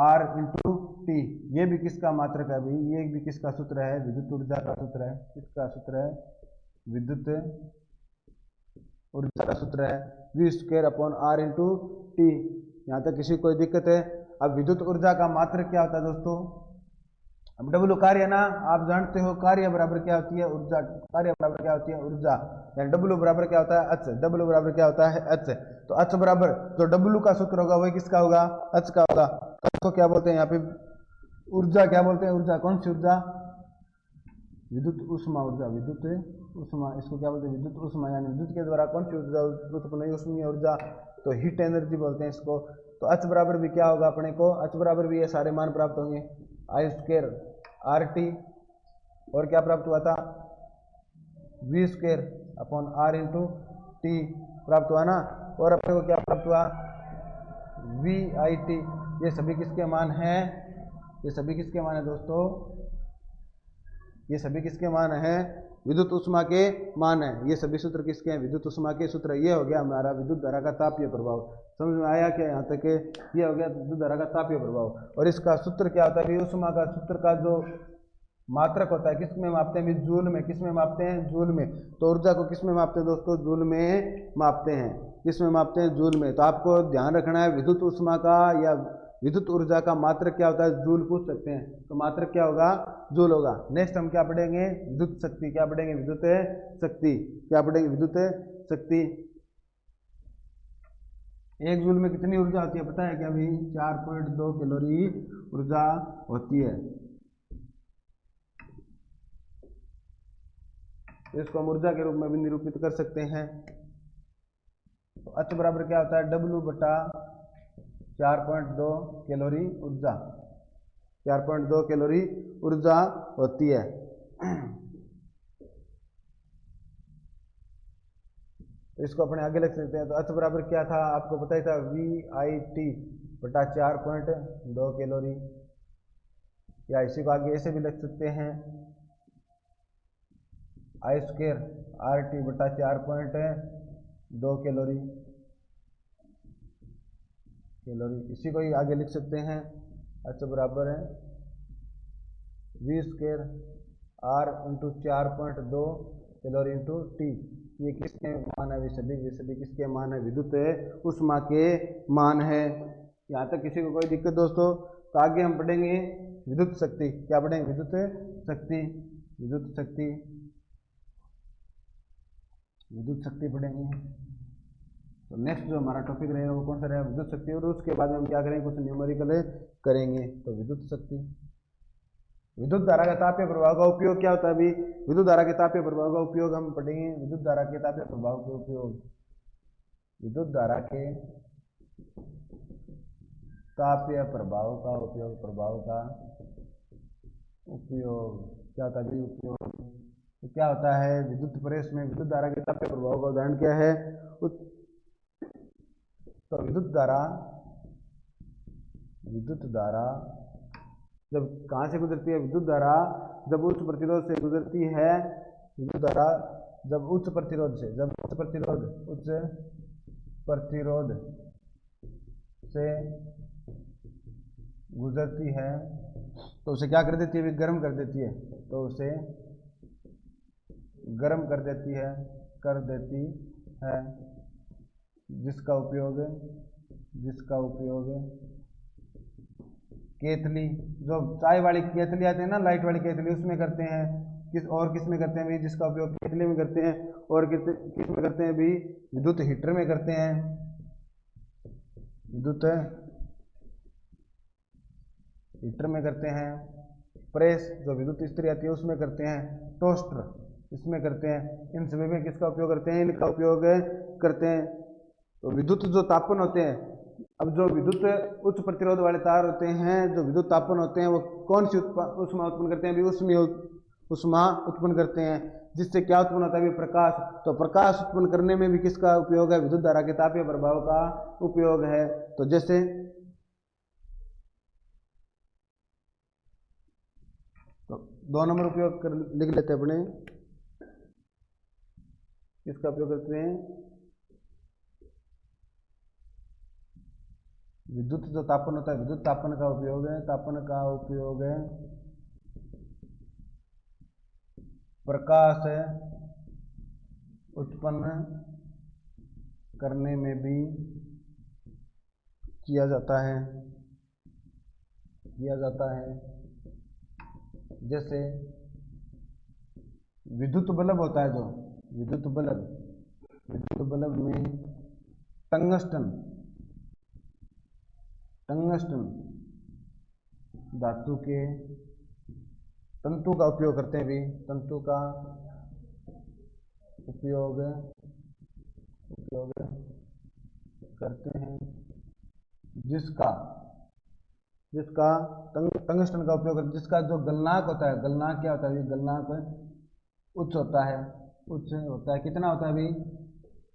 R into T। ये भी किसका मात्रक है भाई, ये भी किसका सूत्र है, विद्युत ऊर्जा का सूत्र है, किसका सूत्र है, विद्युत ऊर्जा का सूत्र है, V square upon R into T। यहाँ तक किसी कोई दिक्कत है। अब विद्युत ऊर्जा का मात्रक क्या होता है दोस्तों, अब W कार्य ना, आप जानते हो कार्य बराबर क्या होती है, ऊर्जा, कार्य बराबर क्या होती है, ऊर्जा, यानी W बराबर क्या होता है, H, W बराबर क्या होता है, H। तो H बराबर जो W का सूत्र होगा वही किसका होगा, H का होगा। H को क्या बोलते हैं यहाँ पे, ऊर्जा क्या बोलते हैं, ऊर्जा, कौन सी ऊर्जा, विद्युत ऊष्मा ऊर्जा, विद्युत ऊष्मा, इसको क्या बोलते हैं, विद्युत ऊष्मा, यानी विद्युत के द्वारा कौन सी ऊर्जा उत्पन्न हुई, ऊष्मीय ऊर्जा, तो हीट एनर्जी बोलते हैं इसको। तो H बराबर भी क्या होगा अपने को, H बराबर भी ये सारे मान प्राप्त होंगे, I स्क्वायर RT, और क्या प्राप्त हुआ था, V square upon R into T प्राप्त हुआ ना, और अपने को क्या प्राप्त हुआ, VIT। ये सभी किसके मान हैं, ये सभी किसके मान है दोस्तों, ये सभी किसके मान हैं, विद्युत ऊष्मा के मान है। ये सभी सूत्र किसके हैं, विद्युत ऊष्मा के सूत्र। ये हो गया हमारा विद्युत धारा का तापीय प्रभाव, समझ में आया क्या यहाँ तक, ये हो गया विद्युत धारा का तापीय प्रभाव। और इसका सूत्र क्या होता है, ऊष्मा का सूत्र का जो मात्रक होता है किस में मापते हैं, जूल में, किस में मापते हैं, जूल में। तो ऊर्जा को किस में मापते हैं दोस्तों, जूल में मापते हैं, किस में मापते हैं, जूल में। तो आपको ध्यान रखना है, विद्युत ऊष्मा का या विद्युत ऊर्जा का मात्रक क्या होता है, जूल पूछ सकते हैं, तो मात्रक क्या होगा, जूल होगा। नेक्स्ट हम क्या पढ़ेंगे, विद्युत शक्ति, क्या पढ़ेंगे, विद्युत शक्ति, क्या पढ़ेंगे, विद्युत शक्ति। एक जूल में कितनी ऊर्जा होती है पता है क्या अभी, 4.2 कैलोरी ऊर्जा होती है। इसको हम ऊर्जा के रूप में भी निरूपित कर सकते हैं। तो H बराबर क्या होता है, W बटा 4.2 कैलोरी ऊर्जा, 4.2 कैलोरी ऊर्जा होती है। तो इसको अपने आगे लिख सकते हैं। तो H बराबर क्या था आपको पता ही था, VIT बटा 4.2 कैलोरी, या इसी को आगे ऐसे भी लिख सकते हैं, I स्क्वायर RT बटा 4.2 कैलोरी, इसी को ही आगे लिख सकते हैं। H बराबर है V square R into 4.2 calorie into T। ये किसके मान है, सभी किसके मान है, विद्युत ऊष्मा के मान है। यहाँ तक किसी को कोई दिक्कत दोस्तों। तो आगे हम पढ़ेंगे विद्युत शक्ति, क्या पढ़ेंगे, विद्युत शक्ति, विद्युत शक्ति पढ़ेंगे। तो नेक्स्ट जो हमारा टॉपिक रहेगा वो कौन सा रहेगा, विद्युत शक्ति। और उसके बाद में हम क्या करेंगे, कुछ न्यूमेरिकल करेंगे। तो विद्युत शक्ति, विद्युत धारा के तापीय प्रभाव का उपयोग क्या होता है अभी, विद्युत धारा के तापीय प्रभाव का उपयोग हम पढ़ेंगे। विद्युत धारा के तापीय प्रभाव के उपयोग, विद्युत धारा के तापीय प्रभाव का उपयोग, क्या होता है उपयोग, तो क्या होता है, विद्युत प्रेस में विद्युत धारा के तापीय प्रभाव का उदाहरण क्या है। तो विद्युत धारा जब कहाँ से गुजरती है, विद्युत धारा जब उच्च प्रतिरोध से गुजरती है, विद्युत धारा जब उच्च प्रतिरोध से गुजरती है तो उसे क्या कर देती है, गर्म कर देती है। तो उसे गर्म कर देती है, जिसका उपयोग केतली, जो चाय वाली केतली आती है ना, लाइट वाली केतली, उसमें करते हैं। किस में करते हैं भी, जिसका उपयोग केतली में करते हैं। और किस में करते हैं भी, विद्युत हीटर में करते हैं। विद्युत हीटर में करते हैं, प्रेस जो विद्युत इस्त्री आती है उसमें करते हैं, टोस्टर इसमें करते हैं। इन सभी में किसका उपयोग करते हैं? इनका उपयोग करते हैं। तो विद्युत जो तापन होते हैं, अब जो विद्युत उच्च प्रतिरोध वाले तार होते हैं, जो विद्युत तापन होते हैं, वो कौन सी उष्मा उत्पन्न करते हैं? अभी उष्मा उत्पन्न करते हैं, जिससे क्या उत्पन्न होता है? अभी प्रकाश। तो प्रकाश उत्पन्न करने में भी किसका उपयोग है? विद्युत धारा के तापीय प्रभाव का उपयोग है। तो जैसे तो 2 नंबर उपयोग कर लिख लेते हैं अपने, किसका उपयोग करते हैं? विद्युत जो तापन होता है, विद्युत तापन का उपयोग है, तापन का उपयोग है प्रकाश उत्पन्न करने में भी किया जाता है। जैसे विद्युत बल्ब होता है, जो विद्युत बल्ब में टंगस्टन धातु के तंतु का उपयोग करते हैं, भी तंतु का उपयोग करते हैं, जिसका टंगस्टन का उपयोग करते हैं, जिसका जो गलनांक होता है, गलनांक क्या होता है? ये गलनांक उच्च होता है, कितना होता है? अभी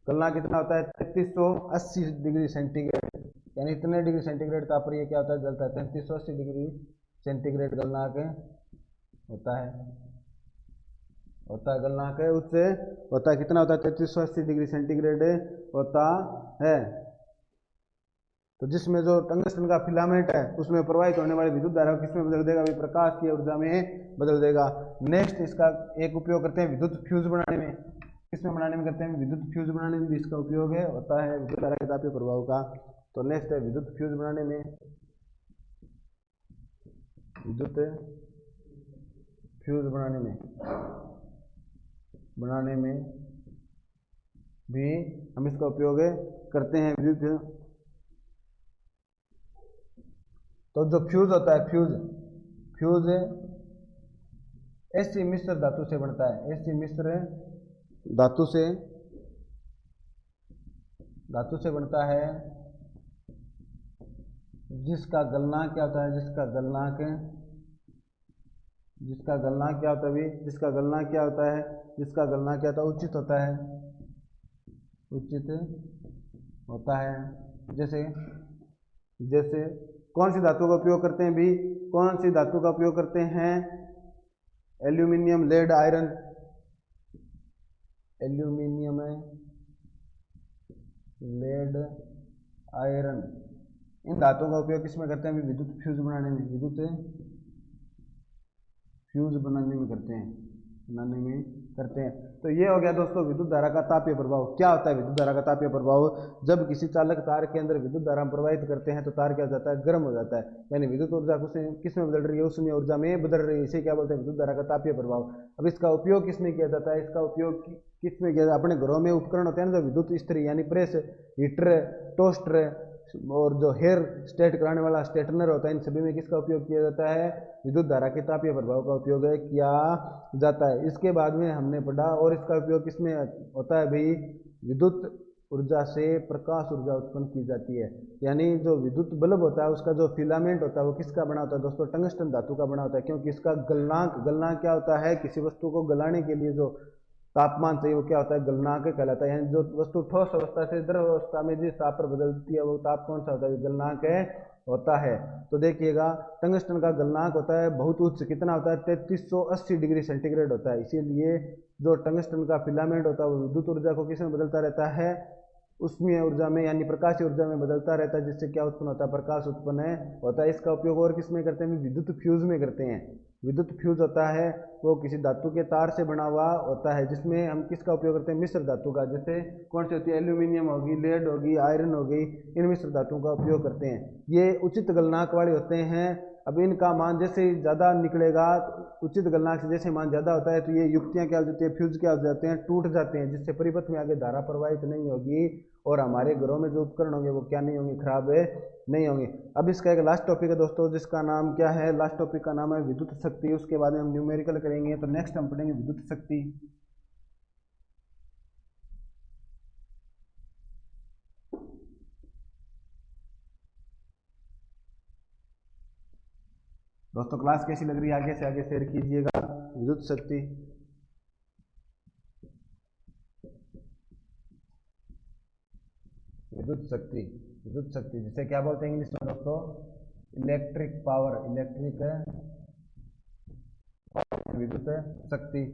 गलनांक कितना होता है? 3380 डिग्री सेंटीग्रेड, यानी इतने डिग्री सेंटीग्रेड ताप पर ये क्या होता है? जलता है। 3380 डिग्री सेंटीग्रेड गलनांक होता है गलनांक है, उससे होता है कितना होता है? 3380 डिग्री सेंटीग्रेड होता है। तो जिसमें जो टंगस्टन का फिलामेंट है उसमें प्रवाहित होने वाली विद्युत धारा को किसमें बदल देगा? अभी प्रकाश की ऊर्जा में बदल देगा। नेक्स्ट इसका एक उपयोग करते हैं विद्युत फ्यूज बनाने में। किसमें बनाने में करते हैं? विद्युत फ्यूज बनाने में भी इसका उपयोग होता है विद्युत धारा के तापीय प्रभाव का। तो नेक्स्ट है विद्युत फ्यूज बनाने में, भी हम इसका उपयोग करते हैं विद्युत। तो जो फ्यूज होता है, फ्यूज ऐसी मिश्र धातु से बनता है, ऐसी मिश्र धातु से बनता है जिसका गलनांक क्या होता है? जिसका गलनांक क्या होता है? जिसका गलनांक क्या होता है? उचित होता है। जैसे कौन सी धातु का उपयोग करते हैं? भी कौन सी धातु का उपयोग करते हैं? Aluminium, lead, iron. Aluminium, lead, iron, इन धातुओं का उपयोग किसमें करते हैं? विद्युत फ्यूज बनाने में, करते हैं। तो ये हो गया दोस्तों विद्युत धारा का तापीय प्रभाव। क्या होता है विद्युत धारा का तापीय प्रभाव? जब किसी चालक तार के अंदर विद्युत धारा प्रवाहित करते हैं तो तार क्या हो जाता है? गर्म हो जाता है, यानी विद्युत ऊर्जा किसमें बदल रही है? उष्मीय ऊर्जा में बदल रही है। इसे क्या बोलते हैं? विद्युत धारा का तापीय प्रभाव। अब इसका उपयोग किसमें किया जाता है? इसका उपयोग किसमें किया जाता है? अपने घरों में उपकरण होते हैं ना, जो विद्युत इस्त्री यानी प्रेस, हीटर, टोस्टर और जो हेयर स्ट्रेट कराने वाला स्ट्रेटनर होता है, इन सभी में किसका उपयोग किया जाता है? विद्युत धारा के तापीय प्रभाव का उपयोग किया जाता है। इसके बाद में हमने पढ़ा, और इसका उपयोग किसमें होता है भाई? विद्युत ऊर्जा से प्रकाश ऊर्जा उत्पन्न की जाती है, यानी जो विद्युत बल्ब होता है उसका जो फिलामेंट होता है वो किसका बना होता है दोस्तों? टंगस्टन धातु का बना होता है, क्योंकि इसका गलनांक क्या होता है? किसी वस्तु को गलाने के लिए जो तापमान चाहिए वो क्या होता है? गलनांक कहलाता है। यानी जो वस्तु ठोस अवस्था से द्रव अवस्था में जिस ताप पर बदलती है वो ताप कौन सा होता है? गलनांक होता है। तो देखिएगा टंगस्टन का गलनांक होता है बहुत उच्च, कितना होता है? 3380 डिग्री सेंटीग्रेड होता है। इसीलिए जो टंगस्टन का फिलामेंट होता है वो विद्युत ऊर्जा को किसमें बदलता रहता है? उष्मीय ऊर्जा में यानी प्रकाशीय ऊर्जा में बदलता रहता है, जिससे क्या उत्पन्न होता है? प्रकाश उत्पन्न होता है। इसका उपयोग और किसमें करते हैं? विद्युत फ्यूज में करते हैं। विद्युत फ्यूज होता है वो किसी धातु के तार से बना हुआ होता है, जिसमें हम किसका उपयोग करते हैं? मिश्र धातु का। जैसे कौन सी होती है? एल्यूमिनियम होगी, लेड होगी, आयरन होगी, इन मिश्र धातुओं का उपयोग करते हैं। ये उचित गलनांक वाले होते हैं। अब इनका मान जैसे ज़्यादा निकलेगा, उचित गलनांक से जैसे मान ज़्यादा होता है तो ये युक्तियाँ क्या हो जाती है? फ्यूज क्या हो जाते हैं? टूट जाते हैं, जिससे परिपथ में आगे धारा प्रवाहित नहीं होगी और हमारे घरों में जो उपकरण होंगे वो क्या नहीं होंगे, खराब नहीं होंगे। अब इसका एक लास्ट टॉपिक है दोस्तों, जिसका नाम क्या है, लास्ट टॉपिक का नाम है विद्युत शक्ति। उसके बाद में हम न्यूमेरिकल करेंगे। तो नेक्स्ट हम पढ़ेंगे विद्युत शक्ति। दोस्तों क्लास कैसी लग रही है आगे से आगे शेयर कीजिएगा। विद्युत शक्ति, विद्युत शक्ति, विद्युत शक्ति जिसे क्या बोलते हैं इंग्लिश में दोस्तों, इलेक्ट्रिक पावर, इलेक्ट्रिक विद्युत शक्ति।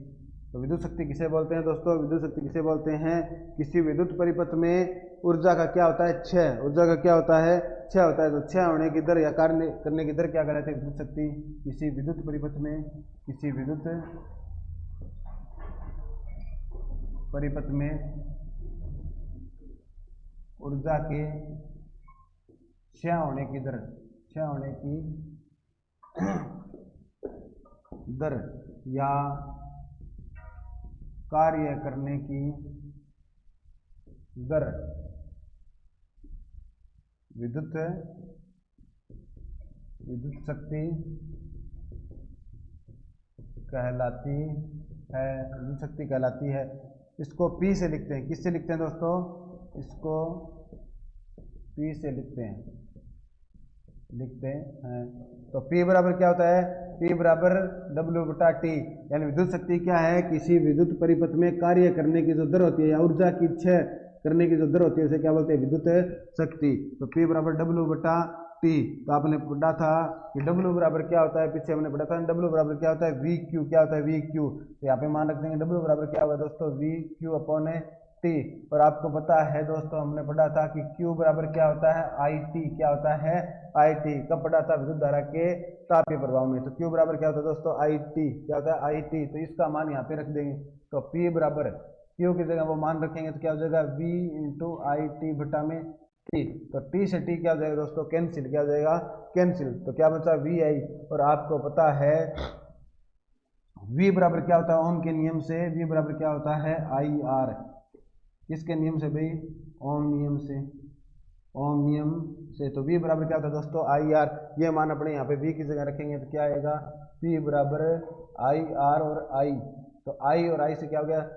तो विद्युत शक्ति किसे बोलते हैं दोस्तों, विद्युत शक्ति किसे बोलते हैं, किसी विद्युत परिपथ में ऊर्जा का क्या होता है, क्षय, ऊर्जा का क्या होता है, क्षय होता है। तो क्षय होने की दर या कार्य करने की दर क्या कहलाती है, विद्युत शक्ति। किसी विद्युत परिपथ में, किसी विद्युत परिपथ में ऊर्जा के क्षय होने की दर, क्षय होने की दर या कार्य करने की दर विद्युत शक्ति कहलाती है, विद्युत शक्ति कहलाती है। इसको P से लिखते हैं, किससे लिखते हैं दोस्तों, इसको P से लिखते हैं, तो P बराबर क्या होता है, P बराबर W/T। यानी विद्युत शक्ति क्या है, किसी विद्युत परिपथ में कार्य करने की जो दर होती है या ऊर्जा की क्षय करने की जो दर होती है उसे क्या बोलते हैं, विद्युत शक्ति। तो P बराबर W/T। तो आपने पढ़ा था कि W बराबर क्या होता है, पीछे हमने पढ़ा था W बराबर क्या होता है, VQ। क्या होता है, VQ। तो यहाँ पे मान रख देंगे W बराबर क्या होगा दोस्तों, VQ/T। और आपको पता है दोस्तों, हमने पढ़ा था कि Q बराबर क्या होता है, IT। क्या होता है, IT। कब पढ़ा था, विद्युत धारा के तापीय प्रभाव में। तो Q बराबर क्या होता है दोस्तों, IT। क्या होता है, IT। तो इसका मान यहाँ पे रख देंगे। तो P बराबर Q की जगह वो मान रखेंगे तो क्या हो जाएगा, V/IT/T। तो T से T क्या हो जाएगा दोस्तों, कैंसिल। क्या हो जाएगा, कैंसिल। तो क्या बचा, VI। और आपको पता है V बराबर क्या होता है, ओम के नियम से V बराबर क्या होता है, IR। किसके नियम से भाई, ओम नियम से, ओम नियम से। तो V बराबर क्या होता है दोस्तों, IR। ये मान अपने यहाँ पे V की जगह रखेंगे तो क्या आएगा, P बराबर IR और I। तो I और I से क्या हो गया,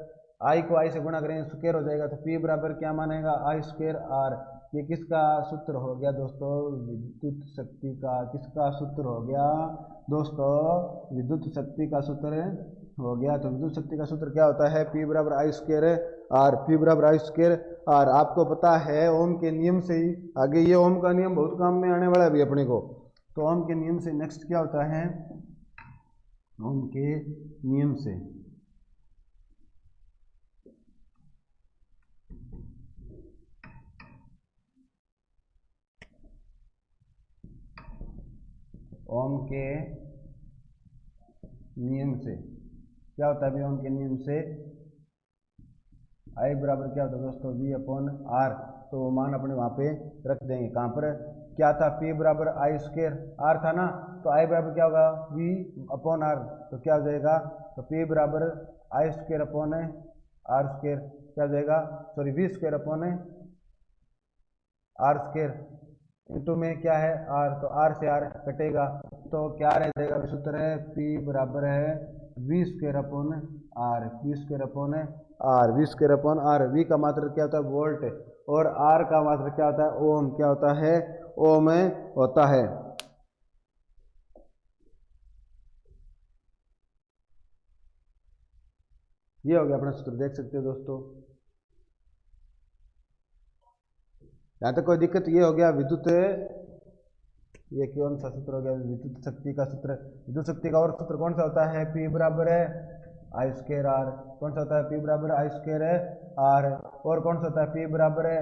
I को I से गुणा करेंगे स्क्वायर हो जाएगा। तो P बराबर क्या मानेगा, I²R। ये किसका सूत्र हो गया दोस्तों, विद्युत शक्ति का। किसका सूत्र हो गया दोस्तों, विद्युत शक्ति का सूत्र हो गया। तो विद्युत शक्ति का सूत्र क्या होता है, P बराबर I²R। P बराबर I²R। आपको पता है ओम के नियम से ही आगे, ये ओम का नियम बहुत काम में आने वाला है अभी अपने को। तो ओम के नियम से नेक्स्ट क्या होता है, ओम के नियम से ओम के नियम से क्या होता है अभी, ओम के नियम से I बराबर क्या होता है दोस्तों, V/R। तो वो मान अपने वहाँ पे रख देंगे। कहाँ पर, क्या था, P बराबर I²R था ना। तो I बराबर क्या होगा, V/R। तो क्या हो जाएगा, तो P बराबर I²/R²। क्या हो जाएगा, सॉरी V²/R²। इंटू में क्या है, R। तो R से R कटेगा तो क्या रह जाएगा, सूत्र है P बराबर है V²/R। V²/R, V²/R। V का मात्रक क्या होता है, वोल्ट। और R का मात्रक क्या होता है, ओम। क्या होता है, ओम होता है। ये हो गया अपना सूत्र, देख सकते हो दोस्तों। यहाँ तक कोई दिक्कत, ये हो गया विद्युत, ये कौन सा सूत्र हो गया, विद्युत शक्ति का सूत्र। विद्युत शक्ति का और सूत्र कौन सा होता है, P बराबर है I²R। कौन सा होता है, P बराबर I²R। और कौन सा होता है, P बराबर है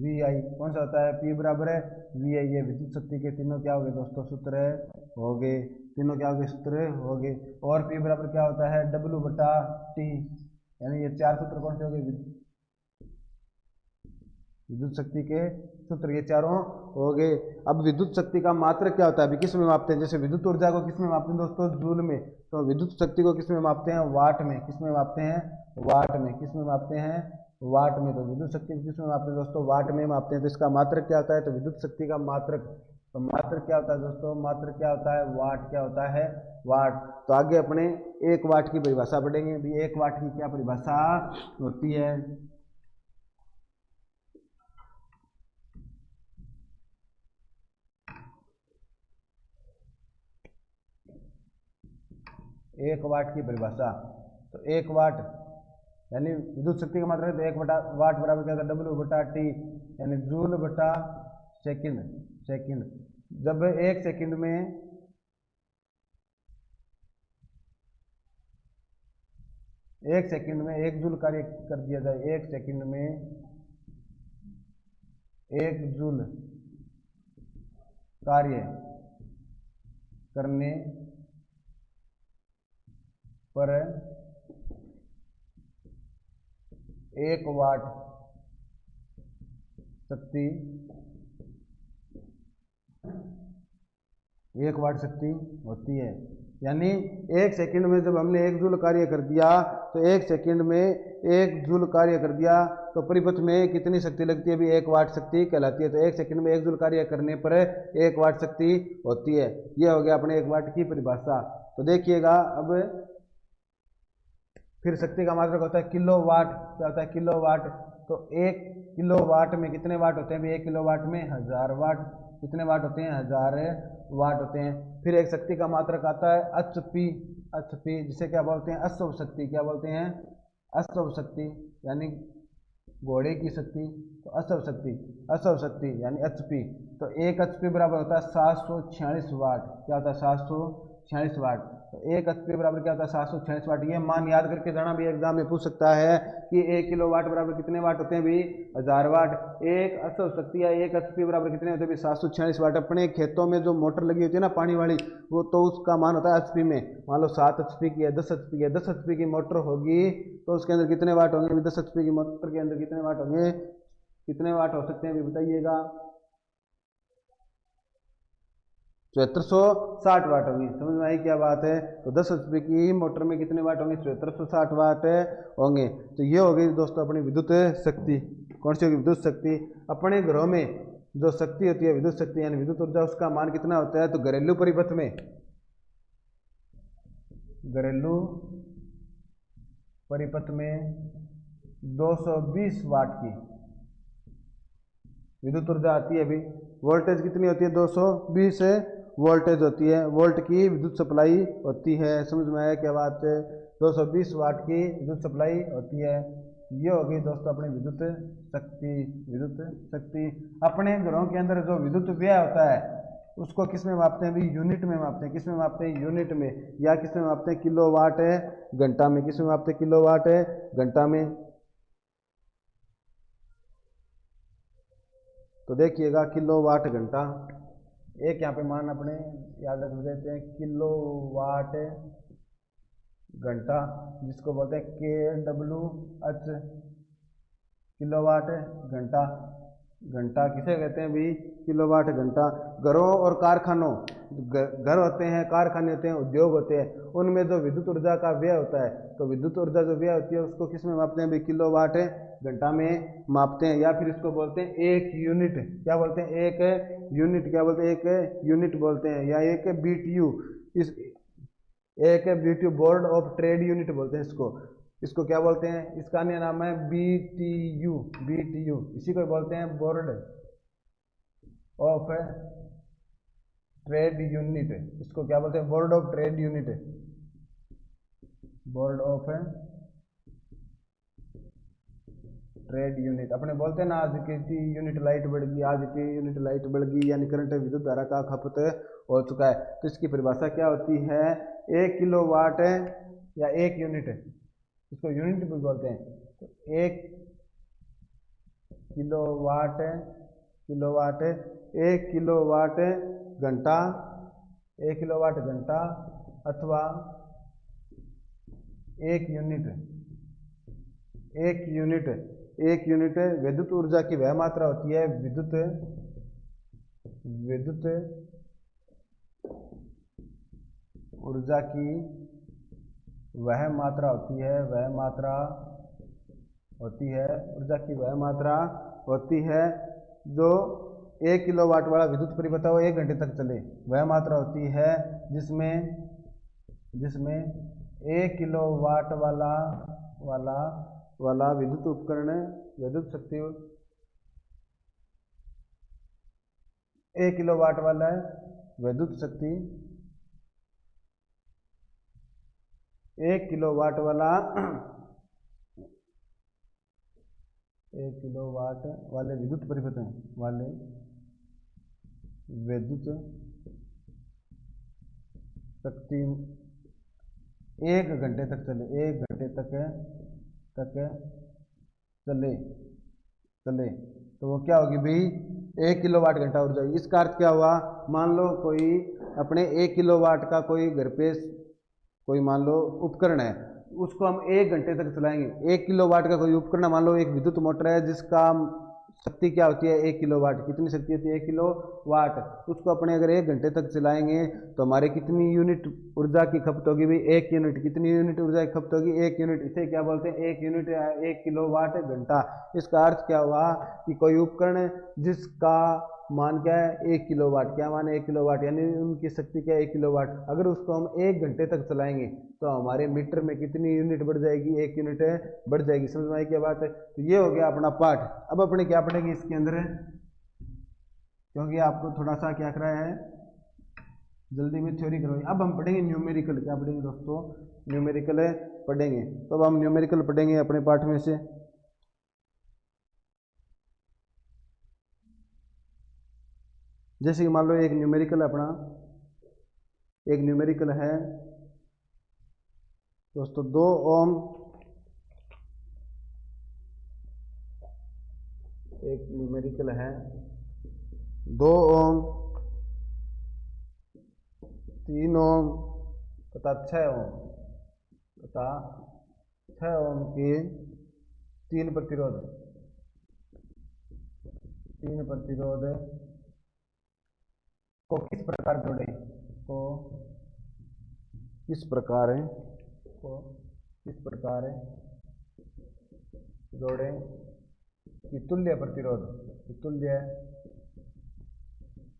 VI। कौन सा होता है, P बराबर है VI। ये विद्युत शक्ति के तीनों क्या हो गए दोस्तों, सूत्र हो गए। तीनों क्या हो गए, सूत्र हो गए। और P बराबर क्या होता है, W/T। यानी ये चार सूत्र कौन से हो गए, विद्युत शक्ति के सूत्र, ये चारों हो गए। अब विद्युत शक्ति का मात्रक क्या होता है, अभी किस में मापते हैं, जैसे विद्युत ऊर्जा को किस में मापते हैं दोस्तों, जूल में। तो विद्युत शक्ति को किस में मापते हैं, वाट में। किस में मापते हैं, वाट में। किस में मापते हैं, वाट में। तो विद्युत शक्ति को किसमें मापते हैं दोस्तों? वाट में मापते हैं। तो इसका मात्रक क्या होता है? तो विद्युत शक्ति का मात्रक, तो मात्रक क्या होता है दोस्तों? मात्रक क्या होता है? वाट। क्या होता है? वाट। तो आगे अपने 1 वाट की परिभाषा पढ़ेंगे। अभी 1 वाट की क्या परिभाषा होती है? 1 वाट की परिभाषा। तो 1 वाट यानी विद्युत शक्ति का मात्रक है, तो 1 वाट बराबर क्या होता है? W बटा T, यानी जूल बटा सेकंड। जब 1 सेकंड में 1 जूल कार्य कर दिया जाए, 1 सेकंड में 1 जूल कार्य करने पर 1 वाट शक्ति 1 वाट शक्ति होती है। यानी 1 सेकंड में जब हमने 1 जूल कार्य कर दिया, तो 1 सेकंड में 1 जूल कार्य कर दिया, तो परिपथ में कितनी शक्ति लगती है? अभी 1 वाट शक्ति कहलाती है। तो 1 सेकंड में 1 जूल कार्य करने पर 1 वाट शक्ति होती है। यह हो गया अपने 1 वाट की परिभाषा। तो देखिएगा अब फिर शक्ति का मात्रक होता है किलोवाट। क्या होता है? किलोवाट। तो 1 किलोवाट में कितने वाट होते हैं? अभी 1 किलोवाट में 1000 वाट। कितने वाट होते हैं? 1000 वाट होते हैं। फिर एक शक्ति का मात्रक आता है HP। जिसे क्या बोलते हैं? अश्व शक्ति। क्या बोलते हैं? अश्व शक्ति, यानी घोड़े की शक्ति। तो अश्व शक्ति यानी HP। तो 1 HP बराबर होता है 746 वाट। क्या होता है? 746 वाट। तो 1 HP बराबर क्या होता है? 746 वाट। ये मान याद करके जाना भी एग्जाम में पूछ सकता है कि 1 किलोवाट बराबर कितने वाट होते हैं? भी 1000 वाट। 1 अश्व शक्ति या 1 HP बराबर कितने होते हैं? भी 746 वाट। अपने खेतों में जो मोटर लगी होती है ना पानी वाली, वो तो उसका मान होता है HP में। मान लो 7 HP की है, 10 HP की है, 10 HP की मोटर होगी तो उसके अंदर कितने वाट होंगे? 10 HP की मोटर के अंदर कितने वाट होंगे? कितने वाट हो सकते हैं अभी बताइएगा? 7460 वाट होगी। समझ में आई क्या बात है? तो 10 HP की मोटर में कितने वाट होंगे? 7460 वाट होंगे। तो ये हो गई दोस्तों अपनी विद्युत शक्ति। कौन सी होगी? विद्युत शक्ति। अपने घरों में जो शक्ति होती है विद्युत शक्ति यानी विद्युत ऊर्जा, उसका मान कितना होता है? तो घरेलू परिपथ में, घरेलू परिपथ में 220 वाट की विद्युत ऊर्जा आती है। अभी वोल्टेज कितनी होती है? 220 वोल्टेज होती है, वोल्ट की विद्युत सप्लाई होती है। समझ में आया क्या बात है? 220 वाट की विद्युत सप्लाई होती है। ये हो गई दोस्तों अपनी विद्युत शक्ति। अपने घरों के अंदर जो विद्युत व्यय होता है उसको किस में मापते हैं? अभी यूनिट में मापते हैं। किस में मापते हैं? यूनिट में। या किस में मापते हैं? किलोवाट घंटा में। किस में मापते हैं? किलोवाट घंटा में। तो देखिएगा किलोवाट घंटा, एक यहाँ पे मान अपने याद रख देते हैं, किलोवाट घंटा, जिसको बोलते हैं KWH, किलोवाट घंटा। घंटा किसे कहते हैं भी? किलोवाट घंटा। घरों और कारखानों, घर होते हैं, कारखाने होते हैं, उद्योग होते हैं, उनमें जो विद्युत ऊर्जा का व्यय होता है, तो विद्युत ऊर्जा जो व्यय होती है उसको किस में मापते हैं भी? किलोवाट घंटा में मापते हैं। या फिर इसको बोलते हैं 1 यूनिट। क्या बोलते हैं? 1 यूनिट। क्या बोलते हैं? 1 यूनिट बोलते हैं, या 1 BTU। इस 1 BTU board of trade unit बोलते हैं इसको क्या बोलते हैं? इसका अन्य नाम है BTU। इसी को बोलते हैं बोर्ड ऑफ ट्रेड यूनिट। इसको क्या बोलते हैं? Board of trade unit. Board of trade unit. अपने बोलते हैं ना, आज की यूनिट लाइट बढ़ गई, आज की यूनिट लाइट बढ़ गई, यानी करंट विद्युत धारा का खपत हो चुका है। तो इसकी परिभाषा क्या होती है? 1 किलोवाट या 1 यूनिट, इसको यूनिट भी बोलते हैं। तो 1 किलोवाट 1 किलोवाट घंटा, 1 किलोवाट घंटा अथवा 1 यूनिट। 1 यूनिट विद्युत ऊर्जा की वह मात्रा होती है, विद्युत ऊर्जा की वह मात्रा होती है, ऊर्जा की वह मात्रा होती है जो 1 किलोवाट वाला विद्युत परिपथ है वो 1 घंटे तक चले। वह मात्रा होती है जिसमें 1 किलोवाट वाला विद्युत उपकरण, विद्युत शक्ति 1 किलोवाट वाला विद्युत शक्ति 1 किलोवाट वाला 1 किलोवाट वाले विद्युत परिपथ वाले विद्युत शक्ति 1 घंटे तक चले, 1 घंटे तक चले तो वो क्या होगी भाई, 1 किलोवाट घंटा ऊर्जा। इसका अर्थ क्या हुआ, मान लो कोई अपने 1 किलोवाट का कोई घर पे कोई मान लो उपकरण है, उसको हम 1 घंटे तक चलाएंगे। 1 किलोवाट का कोई उपकरण, मान लो एक विद्युत मोटर है जिसका शक्ति क्या होती है 1 किलोवाट। कितनी शक्ति होती है 1 किलोवाट। उसको अपने अगर 1 घंटे तक चलाएंगे तो हमारे कितनी यूनिट ऊर्जा की खपत होगी भाई, 1 यूनिट। कितनी यूनिट ऊर्जा की खपत होगी, 1 यूनिट। इसे क्या बोलते हैं, 1 यूनिट, 1 किलोवाट घंटा। इसका अर्थ क्या हुआ कि कोई उपकरण जिसका मान क्या है 1 किलोवाट, क्या मान है 1 किलोवाट, यानी उनकी शक्ति क्या है 1 किलोवाट। अगर उसको हम 1 घंटे तक चलाएंगे तो हमारे मीटर में कितनी यूनिट बढ़ जाएगी, 1 यूनिट बढ़ जाएगी। समझ में आई क्या बात है। तो ये हो गया अपना पाठ। अब अपने क्या पढ़ेंगे इसके अंदर, क्योंकि आपको थोड़ा सा क्या कराया है, जल्दी में थ्योरी करवाई। अब हम पढ़ेंगे न्यूमेरिकल। क्या पढ़ेंगे दोस्तों, न्यूमेरिकल पढ़ेंगे। तो अब हम न्यूमेरिकल पढ़ेंगे अपने पाठ में से। जैसे कि मान लो एक न्यूमेरिकल अपना, एक न्यूमेरिकल है दोस्तों 2 ओम, एक न्यूमेरिकल है 2 ओम, 3 ओम तथा 6 ओम तथा 6 ओम के 3 प्रतिरोध को किस प्रकार जोड़े, जोड़े कि तुल्य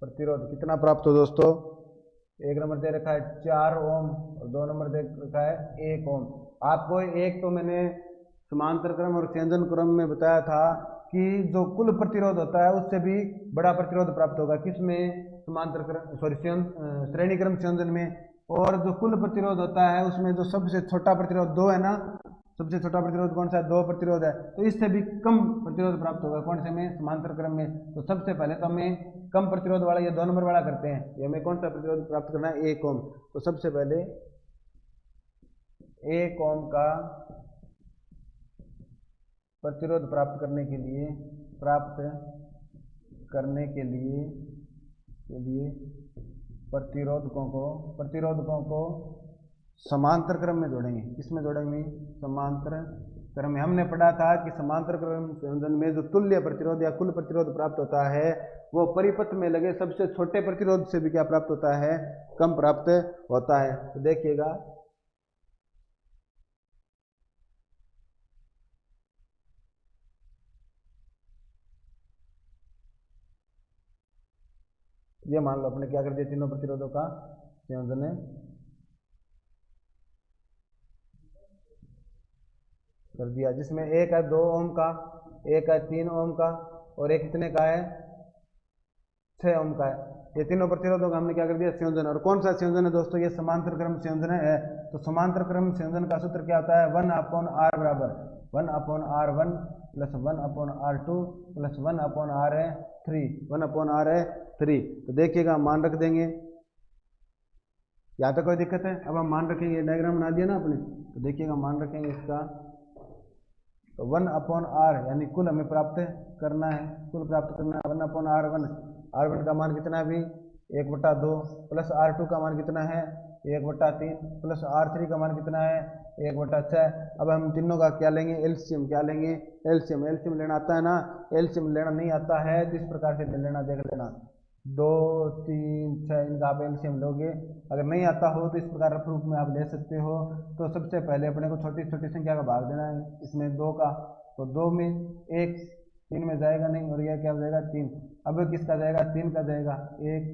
प्रतिरोध कितना प्राप्त हो दोस्तों। 1 नंबर दे रखा है 4 ओम और 2 नंबर दे रखा है 1 ओम। आपको एक तो मैंने समांतर क्रम और संयोजन क्रम में बताया था कि जो कुल प्रतिरोध होता है उससे भी बड़ा प्रतिरोध प्राप्त होगा। किसमें, समांतर क्रम श्रेणी क्रम संयोजन में। और जो कुल प्रतिरोध होता है उसमें जो सबसे छोटा प्रतिरोध 2 है ना, सबसे छोटा प्रतिरोध कौन सा है, 2 प्रतिरोध है। तो इससे भी कम प्रतिरोध प्राप्त होगा कौन से में, समांतर क्रम में। तो सबसे पहले तो हमें कम प्रतिरोध वाला, ये 2 नंबर वाला करते हैं। ये हमें कौन सा प्रतिरोध प्राप्त करना है, 1 ओम। तो सबसे पहले 1 ओम का प्रतिरोध प्राप्त करने के लिए प्रतिरोधकों को समांतर क्रम में जोड़ेंगे। किसमें जोड़ेंगे, समांतर क्रम में। हमने पढ़ा था कि समांतर क्रम संयोजन में जो तुल्य प्रतिरोध या कुल प्रतिरोध प्राप्त होता है वो परिपथ में लगे सबसे छोटे प्रतिरोध से भी क्या प्राप्त होता है, कम प्राप्त होता है। तो देखिएगा, ये मान लो अपने क्या कर दिया, तीनों प्रतिरोधों का संयोजन कर दिया, जिसमें एक है 2 ओम का, एक है 3 ओम का और एक कितने का है, 6 ओम का है। ये तीनों प्रतिरोधों का हमने क्या कर दिया, संयोजन। और कौन सा संयोजन है दोस्तों, ये समांतर क्रम संयोजन है। तो समांतर क्रम संयोजन का सूत्र क्या होता है, 1/r बराबर 1/r1 plus 1/r2 plus 1/r3, 1/r3। तो देखिएगा मान रख देंगे, यहाँ तक कोई दिक्कत है। अब हम मान रखेंगे, डायग्राम बना दिया ना आपने, तो देखिएगा मान रखेंगे इसका। तो 1/r यानी कुल हमें प्राप्त करना है, 1/r1। r1 का मान कितना है अभी, 1/2 प्लस r2 का मान कितना है 1/3 प्लस r3 का मान कितना है 1/6। अब हम तीनों का क्या लेंगे, एलसीएम। क्या लेंगे, एलसीएम। एलसीएम लेना आता है ना, एलसीएम लेना नहीं आता है तो इस प्रकार से ले लेना, देख लेना 2, 3, 6 इनका आप एलसीएम लोगे। अगर नहीं आता हो तो इस प्रकार रूप में आप ले सकते हो। तो सबसे पहले अपने को छोटी छोटी संख्या का भाग देना है, इसमें 2 का तो 2 में 1 3 में जाएगा नहीं, और यह क्या हो जाएगा 3। अब किसका जाएगा 3 का जाएगा 1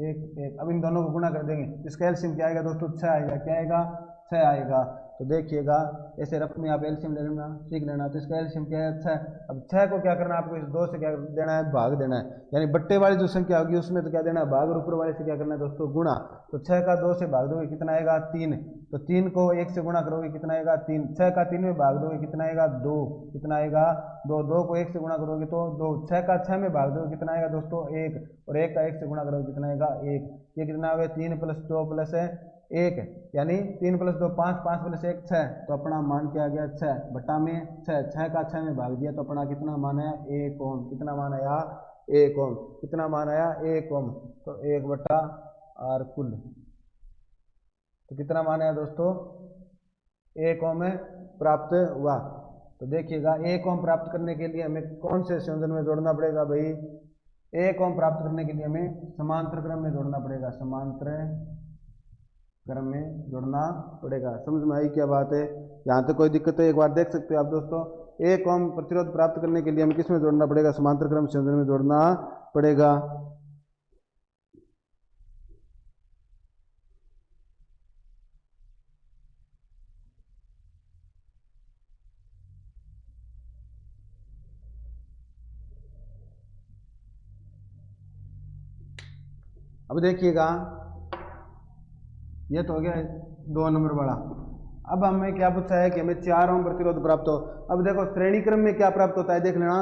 1 1। अब इन दोनों को गुणा कर देंगे, इसका एलसीएम क्या आएगा दोस्तों 6 आएगा। क्या आएगा 6 आएगा। तो देखिएगा ऐसे रफ में आप एलसीएम ले लेना सीख लेना। तो इसका एलसीएम क्या है 6। अब 6 को क्या करना है आपको, इस 2 से क्या देना है भाग देना है, यानी बट्टे वाली जो संख्या होगी उसमें तो क्या देना है भाग, और ऊपर वाले से क्या करना है दोस्तों गुणा। तो 6 का 2 से भाग दोगे कितना आएगा 3। तो 3 को 1 से गुणा करोगे कितना आएगा 3। 6 का 3 में भाग दोगे कितना आएगा 2। कितना आएगा 2। 2 को 1 से गुणा करोगे तो 2। 6 का 6 में भाग दोगे कितना आएगा दोस्तों 1, और 1 का 1 से गुणा करोगे कितना आएगा 1। ये कितना हो गया 3 + 2 + 1, यानी 3 + 2 5, 5 + 1 6। तो अपना मान क्या आ गया 6 बटा में 6। 6 का 6 में भाग दिया तो अपना कितना मान आया 1 ओम। कितना मान आया 1 ओम। कितना मान आया 1 ओम। तो 1 बटा आर कुल, तो कितना मान आया दोस्तों 1 ओम में प्राप्त हुआ। तो देखिएगा 1 ओम प्राप्त करने के लिए हमें कौन से संयोजन में जोड़ना पड़ेगा भाई। 1 ओम प्राप्त करने के लिए हमें समांतर क्रम में जोड़ना पड़ेगा, समांतर क्रम में जोड़ना पड़ेगा। समझ में आई क्या बात है। यहाँ तक कोई दिक्कत है एक बार देख सकते हो आप दोस्तों। 1 ओम प्रतिरोध प्राप्त करने के लिए हमें किस में जोड़ना पड़ेगा, समांतर क्रम संयोजन में जोड़ना पड़ेगा। अब देखिएगा ये तो हो गया 2 नंबर वाला। अब हमें क्या पूछा है कि हमें 4 ओम प्रतिरोध प्राप्त हो। अब देखो श्रेणी क्रम में क्या प्राप्त होता है देख लेना।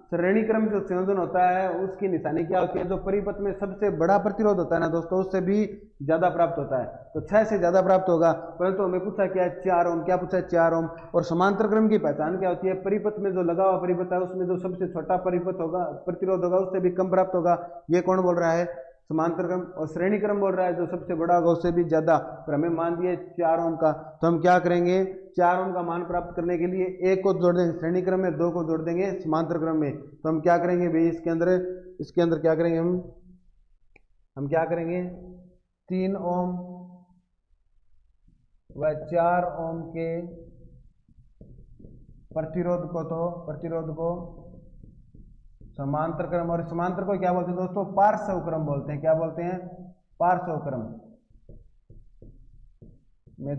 श्रेणी क्रम जो संयोजन होता है उसकी निशानी क्या होती है, जो परिपथ में सबसे बड़ा प्रतिरोध होता है ना दोस्तों उससे भी ज्यादा प्राप्त होता है। तो 6 से ज्यादा प्राप्त होगा, परंतु हमें पूछा क्या है 4 ओम। क्या पूछा है 4 ओम। और समांतर क्रम की पहचान क्या होती है, परिपथ में जो लगा हुआ परिपथ है उसमें जो सबसे छोटा परिपथ होगा प्रतिरोध होगा उससे भी कम प्राप्त होगा। ये कौन बोल रहा है समांतर क्रम। और श्रेणी क्रम बोल रहा है जो सबसे बड़ा होगा उससे भी ज्यादा। पर हमें मान दिया 4 ओम का, तो हम क्या करेंगे 4 ओम का मान प्राप्त करने के लिए 1 को जोड़ देंगे श्रेणी क्रम में, 2 को जोड़ देंगे समांतर क्रम में। तो हम क्या करेंगे भाई इसके अंदर क्या करेंगे हम क्या करेंगे 3 ओम व 4 ओम के प्रतिरोध को समांतर क्रम, और समांतर को क्या बोलते हैं दोस्तों पार्श्व क्रम बोलते हैं। क्या बोलते हैं पार्श्व क्रम में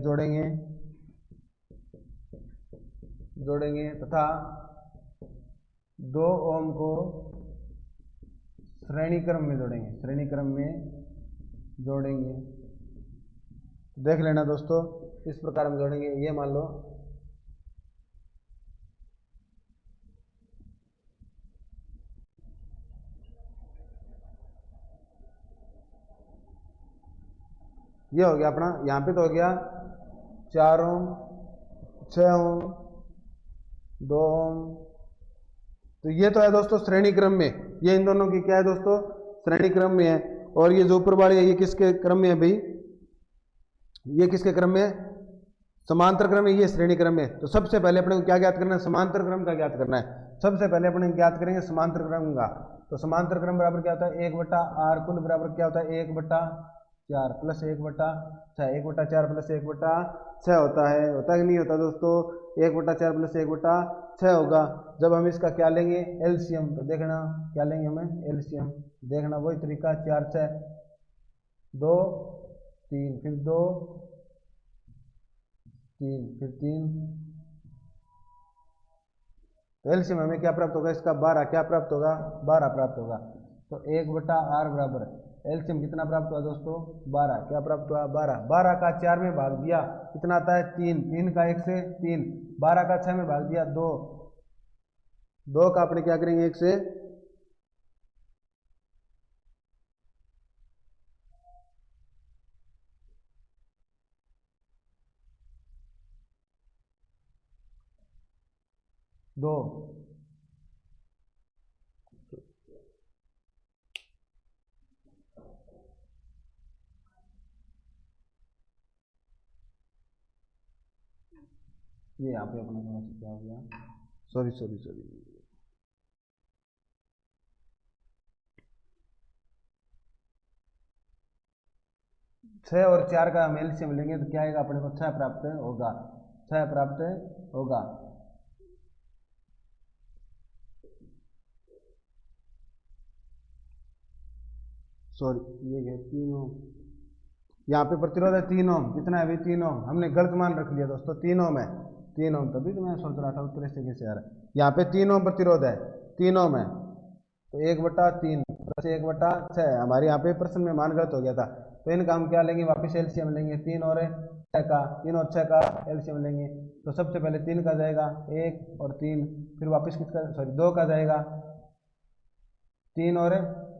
जोड़ेंगे तथा 2 ओम को श्रेणी क्रम में जोड़ेंगे। देख लेना दोस्तों इस प्रकार हम जोड़ेंगे। ये मान लो ये हो गया अपना, यहाँ पे तो हो गया 4 ओम 6 ओम 2 ओम। तो ये तो है दोस्तों श्रेणी क्रम में, ये इन दोनों की क्या है दोस्तों श्रेणी क्रम में है। और ये जो ऊपर वाली है ये किसके क्रम में है भाई, ये किसके क्रम में है समांतर क्रम में, ये श्रेणी क्रम में। तो सबसे पहले अपने को क्या ज्ञात करना है समांतर क्रम का ज्ञात करना है। सबसे पहले अपने ज्ञात करेंगे समांतर क्रम का। तो समांतर क्रम बराबर क्या होता है 1 बटा आर कुल बराबर क्या होता है 1 बटा 4 प्लस 1 बटा 6। 1 बटा 4 प्लस 1 बटा 6 होता है, होता कि नहीं होता दोस्तों 1 बटा 4 प्लस 1 बटा 6 होगा। जब हम इसका क्या लेंगे एलसीएम, तो देखना क्या लेंगे हमें एलसीएम, देखना वही तरीका 4 6 2 3 फिर 2 3 फिर 3। तो एलसीएम हमें क्या प्राप्त होगा इसका 12। क्या प्राप्त होगा 12 प्राप्त होगा। तो 1 बटा आर बराबर एलसीएम कितना प्राप्त हुआ दोस्तों 12। क्या प्राप्त हुआ 12। 12 का 4 में भाग दिया कितना आता है 3। 3 का 1 से 3। 12 का 6 में भाग दिया 2। 2 का अपने क्या करेंगे 1 से 2। ये यहाँ पे अपना थोड़ा सा क्या हो गया सॉरी 6 और 4 का हम एलसीएम लेंगे तो क्या आएगा अपने को 6 प्राप्त होगा। 6 प्राप्त होगा। सॉरी ये 3 ओम, यहाँ पे प्रतिरोध है 3 ओम, कितना है अभी 3 ओम, हमने गलत मान रख लिया दोस्तों, 3 ओम है, 3 ओम, तभी तो मैं सोच रहा था उत्तर से कैसे आ रहा है। यहाँ पे 3 ओम प्रतिरोध है, 3 ओम है, तो 1/3 प्लस 1/6, हमारे यहाँ पे प्रश्न में मान गलत हो गया था, तो इनका हम क्या लेंगे, वापस एलसीएम लेंगे, 3 और 6 का एलसीएम लेंगे, तो सबसे पहले 3 का जाएगा 1 और 3, फिर वापस किसका, सॉरी 2 का जाएगा, 3 और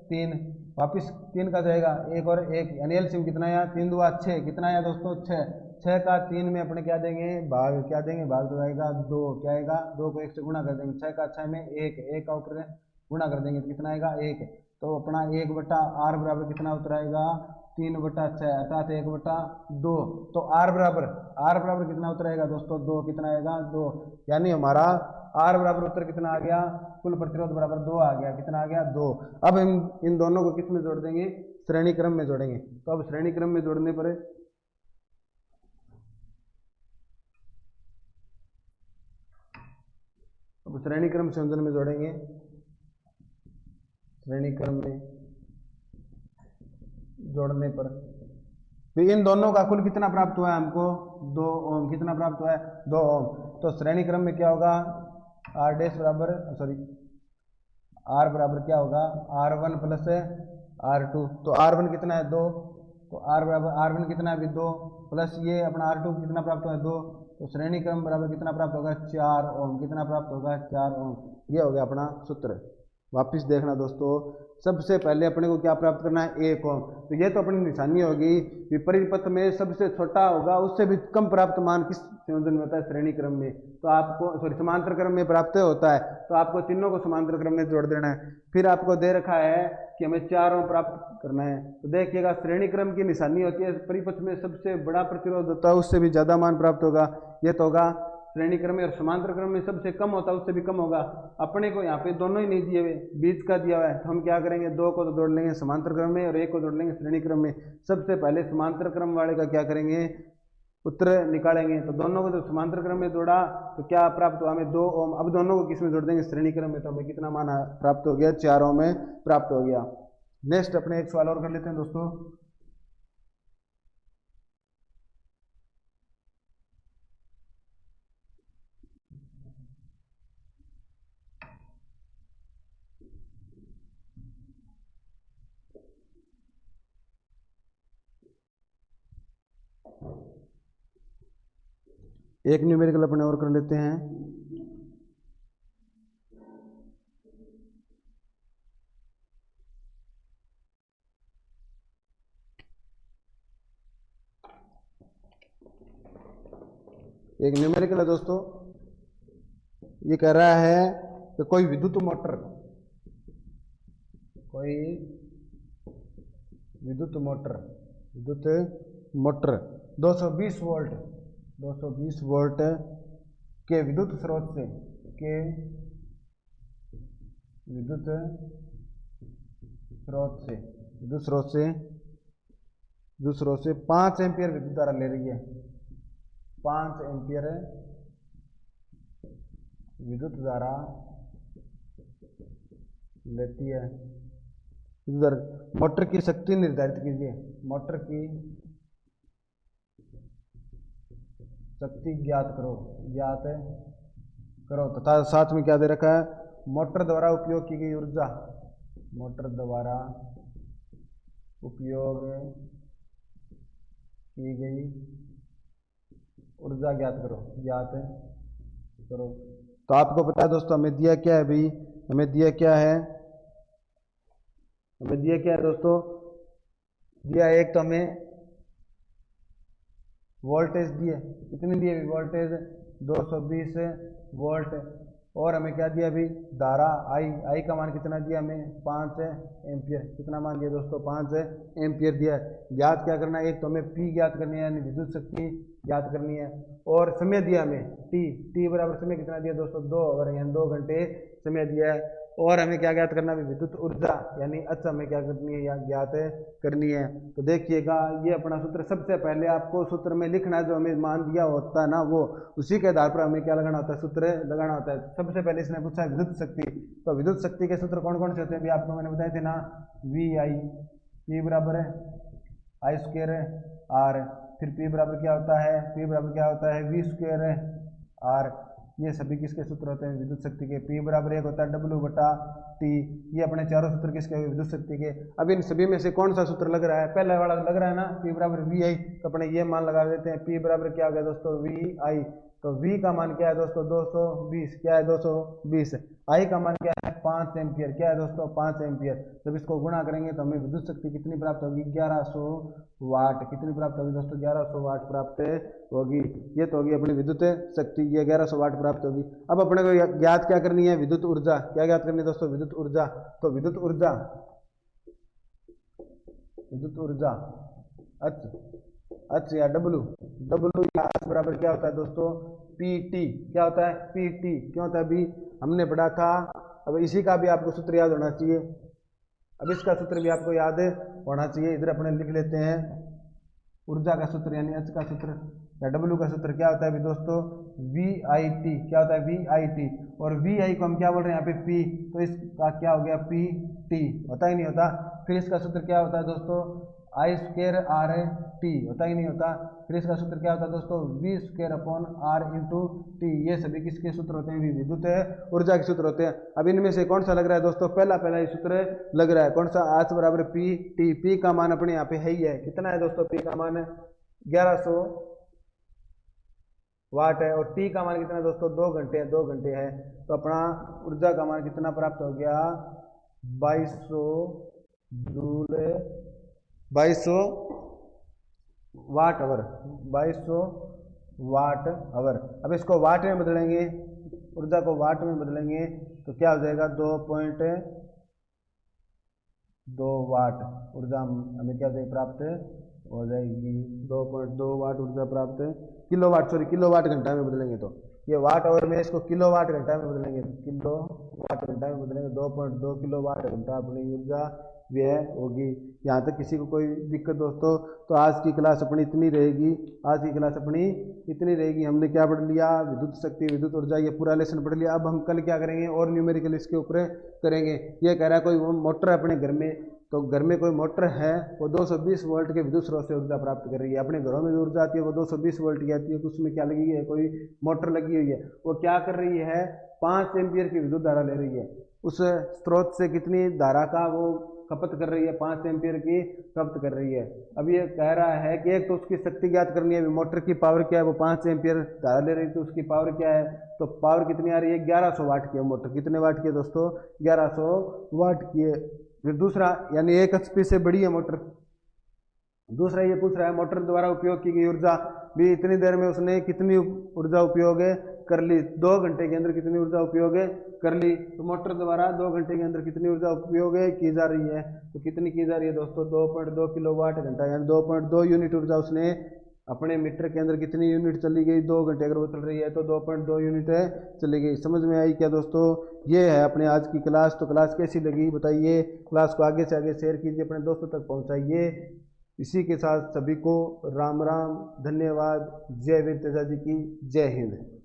3, वापस 3 का जाएगा 1 और 1, यानी एलसीएम कितना आया, 3 दूआ 6, कितना आया दोस्तों 6, 6 का 3 में अपने क्या देंगे, भाग, क्या देंगे, भाग तो आएगा 2, क्या आएगा 2 को 1 से गुणा कर देंगे, 6 का 6 में 1 का ऊपर गुणा कर देंगे तो कितना आएगा 1, तो अपना 1/r बराबर कितना उतर आएगा 3/6 अर्थात 1/2, तो r बराबर कितना उतर आएगा दोस्तों 2, कितना आएगा 2, यानी हमारा r बराबर उत्तर कितना आ गया, कुल प्रतिरोध बराबर 2 आ गया, कितना आ गया 2। अब हम इन दोनों को किस में जोड़ देंगे, श्रेणी क्रम में जोड़ेंगे, तो अब श्रेणी क्रम में जोड़ने पर अब श्रेणी क्रम संयोजन में जोड़ेंगे, श्रेणी क्रम में जोड़ने पर तो इन दोनों का कुल कितना प्राप्त हुआ है हमको 2 ओम, कितना प्राप्त हुआ है 2 ओम, तो श्रेणी क्रम में क्या होगा आर डैश बराबर, सॉरी आर बराबर क्या होगा R1 प्लस R2, तो R1 कितना है 2, तो R बराबर R1 कितना है अभी 2, प्लस ये अपना R2 कितना प्राप्त हुआ है 2, तो श्रेणी क्रम बराबर कितना प्राप्त होगा 4 ओम, कितना प्राप्त होगा 4 ओम, ये हो गया अपना सूत्र। वापिस देखना दोस्तों, सबसे पहले अपने को क्या प्राप्त करना है 1 ओम, तो ये तो अपनी निशानी होगी, विपरीत पथ में सबसे छोटा होगा उससे भी कम प्राप्त मान किस संयोजन में होता है, श्रेणी क्रम में, तो आपको सॉरी समांतर क्रम में प्राप्त होता है, तो आपको तीनों को समांतर क्रम में जोड़ देना है। फिर आपको दे रखा है कि हमें 4 ओम प्राप्त करना है, तो देखिएगा श्रेणी क्रम की निशानी होती है, परिपथ में सबसे बड़ा प्रतिरोध होता है उससे भी ज्यादा मान प्राप्त होगा, ये तो होगा श्रेणी क्रम में, और समांतर क्रम में सबसे कम होता है उससे भी कम होगा। अपने को यहाँ पे दोनों ही नहीं दिए हुए, बीच का दिया हुआ है, तो हम क्या करेंगे 2 को तो जोड़ लेंगे समांतर क्रम में और 1 को जोड़ लेंगे श्रेणी क्रम में। सबसे पहले समांतर क्रम वाले का क्या करेंगे, उत्तर निकालेंगे, तो दोनों को जो समांतर क्रम में जोड़ा तो क्या प्राप्त हुआ हमें 2 ओम, अब दोनों को किस में जोड़ देंगे श्रेणी क्रम में, तो हमें कितना मान प्राप्त हो गया 4 ओम में प्राप्त हो गया। नेक्स्ट अपने एक सवाल और कर लेते हैं दोस्तों, एक न्यूमेरिकल अपने और कर लेते हैं। एक न्यूमेरिकल है दोस्तों, ये कह रहा है कि कोई विद्युत मोटर 220 वोल्ट के विद्युत स्रोत से 5 एम्पियर विद्युत धारा ले रही है, 5 एम्पियर विद्युत धारा लेती है। इधर मोटर की शक्ति निर्धारित कीजिए, मोटर की शक्ति ज्ञात करो तथा साथ में क्या दे रखा है, मोटर द्वारा उपयोग की गई ऊर्जा, ज्ञात करो। तो आपको पता है दोस्तों हमें दिया क्या है भाई, हमें दिया क्या है दोस्तों, दिया एक तो हमें वोल्टेज दिए, कितनी दिए वोल्टेज 220 वोल्ट, और हमें क्या दिया अभी धारा आई का मान कितना दिया हमें 5 एम्पियर, कितना मान दिया दोस्तों 5 एम्पियर दिया है। ज्ञात क्या करना है, एक तो हमें पी ज्ञात करनी है यानी विद्युत शक्ति ज्ञात करनी है, और समय दिया हमें टी बराबर समय कितना दिया दोस्तों 2 आवर यानी 2 घंटे समय दिया है, और हमें क्या ज्ञात करना है विद्युत ऊर्जा यानी अच्छा हमें क्या करनी है या ज्ञात करनी है। तो देखिएगा ये अपना सूत्र, सबसे पहले आपको सूत्र में लिखना है जो हमें मान दिया होता है ना, वो उसी के आधार पर हमें क्या लगाना होता है, सूत्र लगाना होता है। सबसे पहले इसने पूछा विद्युत शक्ति, तो विद्युत शक्ति के सूत्र कौन कौन से होते हैं अभी आपको मैंने बताए थे ना, VI P बराबर है आई स्क्वायर आर, फिर P बराबर क्या होता है, P बराबर क्या होता है V स्क्वायर आर। ये सभी किसके सूत्र होते हैं, विद्युत शक्ति के। P बराबर एक होता है W बटा T। ये अपने चारों सूत्र किसके हुए, विद्युत शक्ति के। अब इन सभी में से कौन सा सूत्र लग रहा है, पहला वाला लग रहा है ना, P बराबर VI, तो अपने ये मान लगा देते हैं। P बराबर क्या हो गया दोस्तों, VI, तो V का मान क्या है दोस्तों 220, क्या है 220। I का मान क्या है 5 एम्पियर, क्या है दोस्तों 5 एम्पियर। जब इसको गुणा करेंगे तो हमें विद्युत शक्ति कितनी प्राप्त होगी, 1100 वाट। कितनी प्राप्त होगी दोस्तों, 1100 वाट प्राप्त होगी। ये तो होगी अपनी विद्युत शक्ति, ये 1100 वाट प्राप्त होगी। अब अपने को ज्ञात क्या करनी है, विद्युत ऊर्जा। क्या ज्ञात करनी है दोस्तों, विद्युत ऊर्जा। तो विद्युत ऊर्जा H या W या H बराबर क्या होता है दोस्तों, PT। क्या होता है, PT। क्यों होता है, अभी हमने पढ़ा था। अब इसी का भी आपको सूत्र याद होना चाहिए। अब इसका सूत्र भी आपको याद होना चाहिए। इधर अपने लिख लेते हैं ऊर्जा का सूत्र, यानी H का सूत्र या W का सूत्र क्या होता है अभी दोस्तों, VIT। क्या होता है, VIT। और VI को हम क्या बोल रहे हैं यहाँ पे P, तो इसका क्या हो गया PT, होता ही नहीं होता। फिर इसका सूत्र क्या होता है दोस्तों, आई स्क्वायर आर टी, होता ही नहीं होता। फिर इसका सूत्र क्या होता है दोस्तों, V square upon R into T. ये सभी किसके सूत्र होते हैं, विद्युत ऊर्जा के सूत्र होते हैं। अब इनमें से कौन सा लग रहा है दोस्तों, पहला ये सूत्र लग रहा है, कौन सा, H बराबर PT। P का मान अपने यहाँ पे है ही है, कितना है दोस्तों, P का मान 1100 वाट है। और T का मान कितना है दोस्तों, 2 घंटे है। तो अपना ऊर्जा का मान कितना प्राप्त हो गया, 2200 वाट आवर, 2200 वाट आवर। अब इसको वाट में बदलेंगे, ऊर्जा को वाट में बदलेंगे तो क्या हो जाएगा, 2.2 वाट ऊर्जा हमें क्या प्राप्त हो जाएगी, 2.2 वाट ऊर्जा प्राप्त, किलोवाट घंटा में बदलेंगे तो ये वाट आवर में, इसको किलोवाट घंटा में बदलेंगे, किलोवाट घंटा में बदलेंगे, 2.2 किलोवाट घंटा अपनी ऊर्जा व्यय होगी। यहाँ तक किसी को कोई दिक्कत दोस्तों, तो आज की क्लास अपनी इतनी रहेगी। हमने क्या पढ़ लिया, विद्युत शक्ति, विद्युत ऊर्जा, ये पूरा लेसन पढ़ लिया। अब हम कल क्या करेंगे, और न्यूमेरिकल इसके ऊपर करेंगे। ये कह रहा है कोई मोटर अपने घर में, तो घर में कोई मोटर है, वो 220 वोल्ट के विद्युत स्रोत से ऊर्जा प्राप्त कर रही है। अपने घरों में जो ऊर्जा आती है वो 220 वोल्ट की आती है, तो उसमें क्या लगी है, कोई मोटर लगी हुई है। वो क्या कर रही है, 5 एम्पियर की विद्युत धारा ले रही है। उस स्रोत से कितनी धारा का वो खपत कर रही है, 5 एम्पियर की खपत कर रही है। अब ये कह रहा है कि एक तो उसकी शक्ति ज्ञात करनी है, मोटर की पावर क्या है, वो 5 एम्पियर धारा ले रही है, तो उसकी पावर क्या है, तो पावर कितनी आ रही है, 1100 वाट की है मोटर। कितने वाट की है दोस्तों, 1100 वाट की है। फिर दूसरा, यानी 1 HP से बड़ी है मोटर। दूसरा ये पूछ रहा है, मोटर द्वारा उपयोग की गई ऊर्जा भी इतनी देर में उसने कितनी ऊर्जा उपयोग कर ली, 2 घंटे के अंदर कितनी ऊर्जा उपयोग कर ली। तो मोटर द्वारा 2 घंटे के अंदर कितनी ऊर्जा उपयोग की जा रही है, तो कितनी की जा रही है दोस्तों, 2.2 किलोवाट घंटा, यानी 2.2 यूनिट ऊर्जा उसने अपने मीटर के अंदर कितनी यूनिट चली गई, 2 घंटे अगर वो चल रही है तो 2.2 यूनिट चली गई। समझ में आई क्या दोस्तों, ये है अपने आज की क्लास। तो क्लास कैसी लगी बताइए, क्लास को आगे से आगे शेयर कीजिए, अपने दोस्तों तक पहुंचाइए। इसी के साथ सभी को राम राम, धन्यवाद। जय वीर तेजा जी की जय हिंद।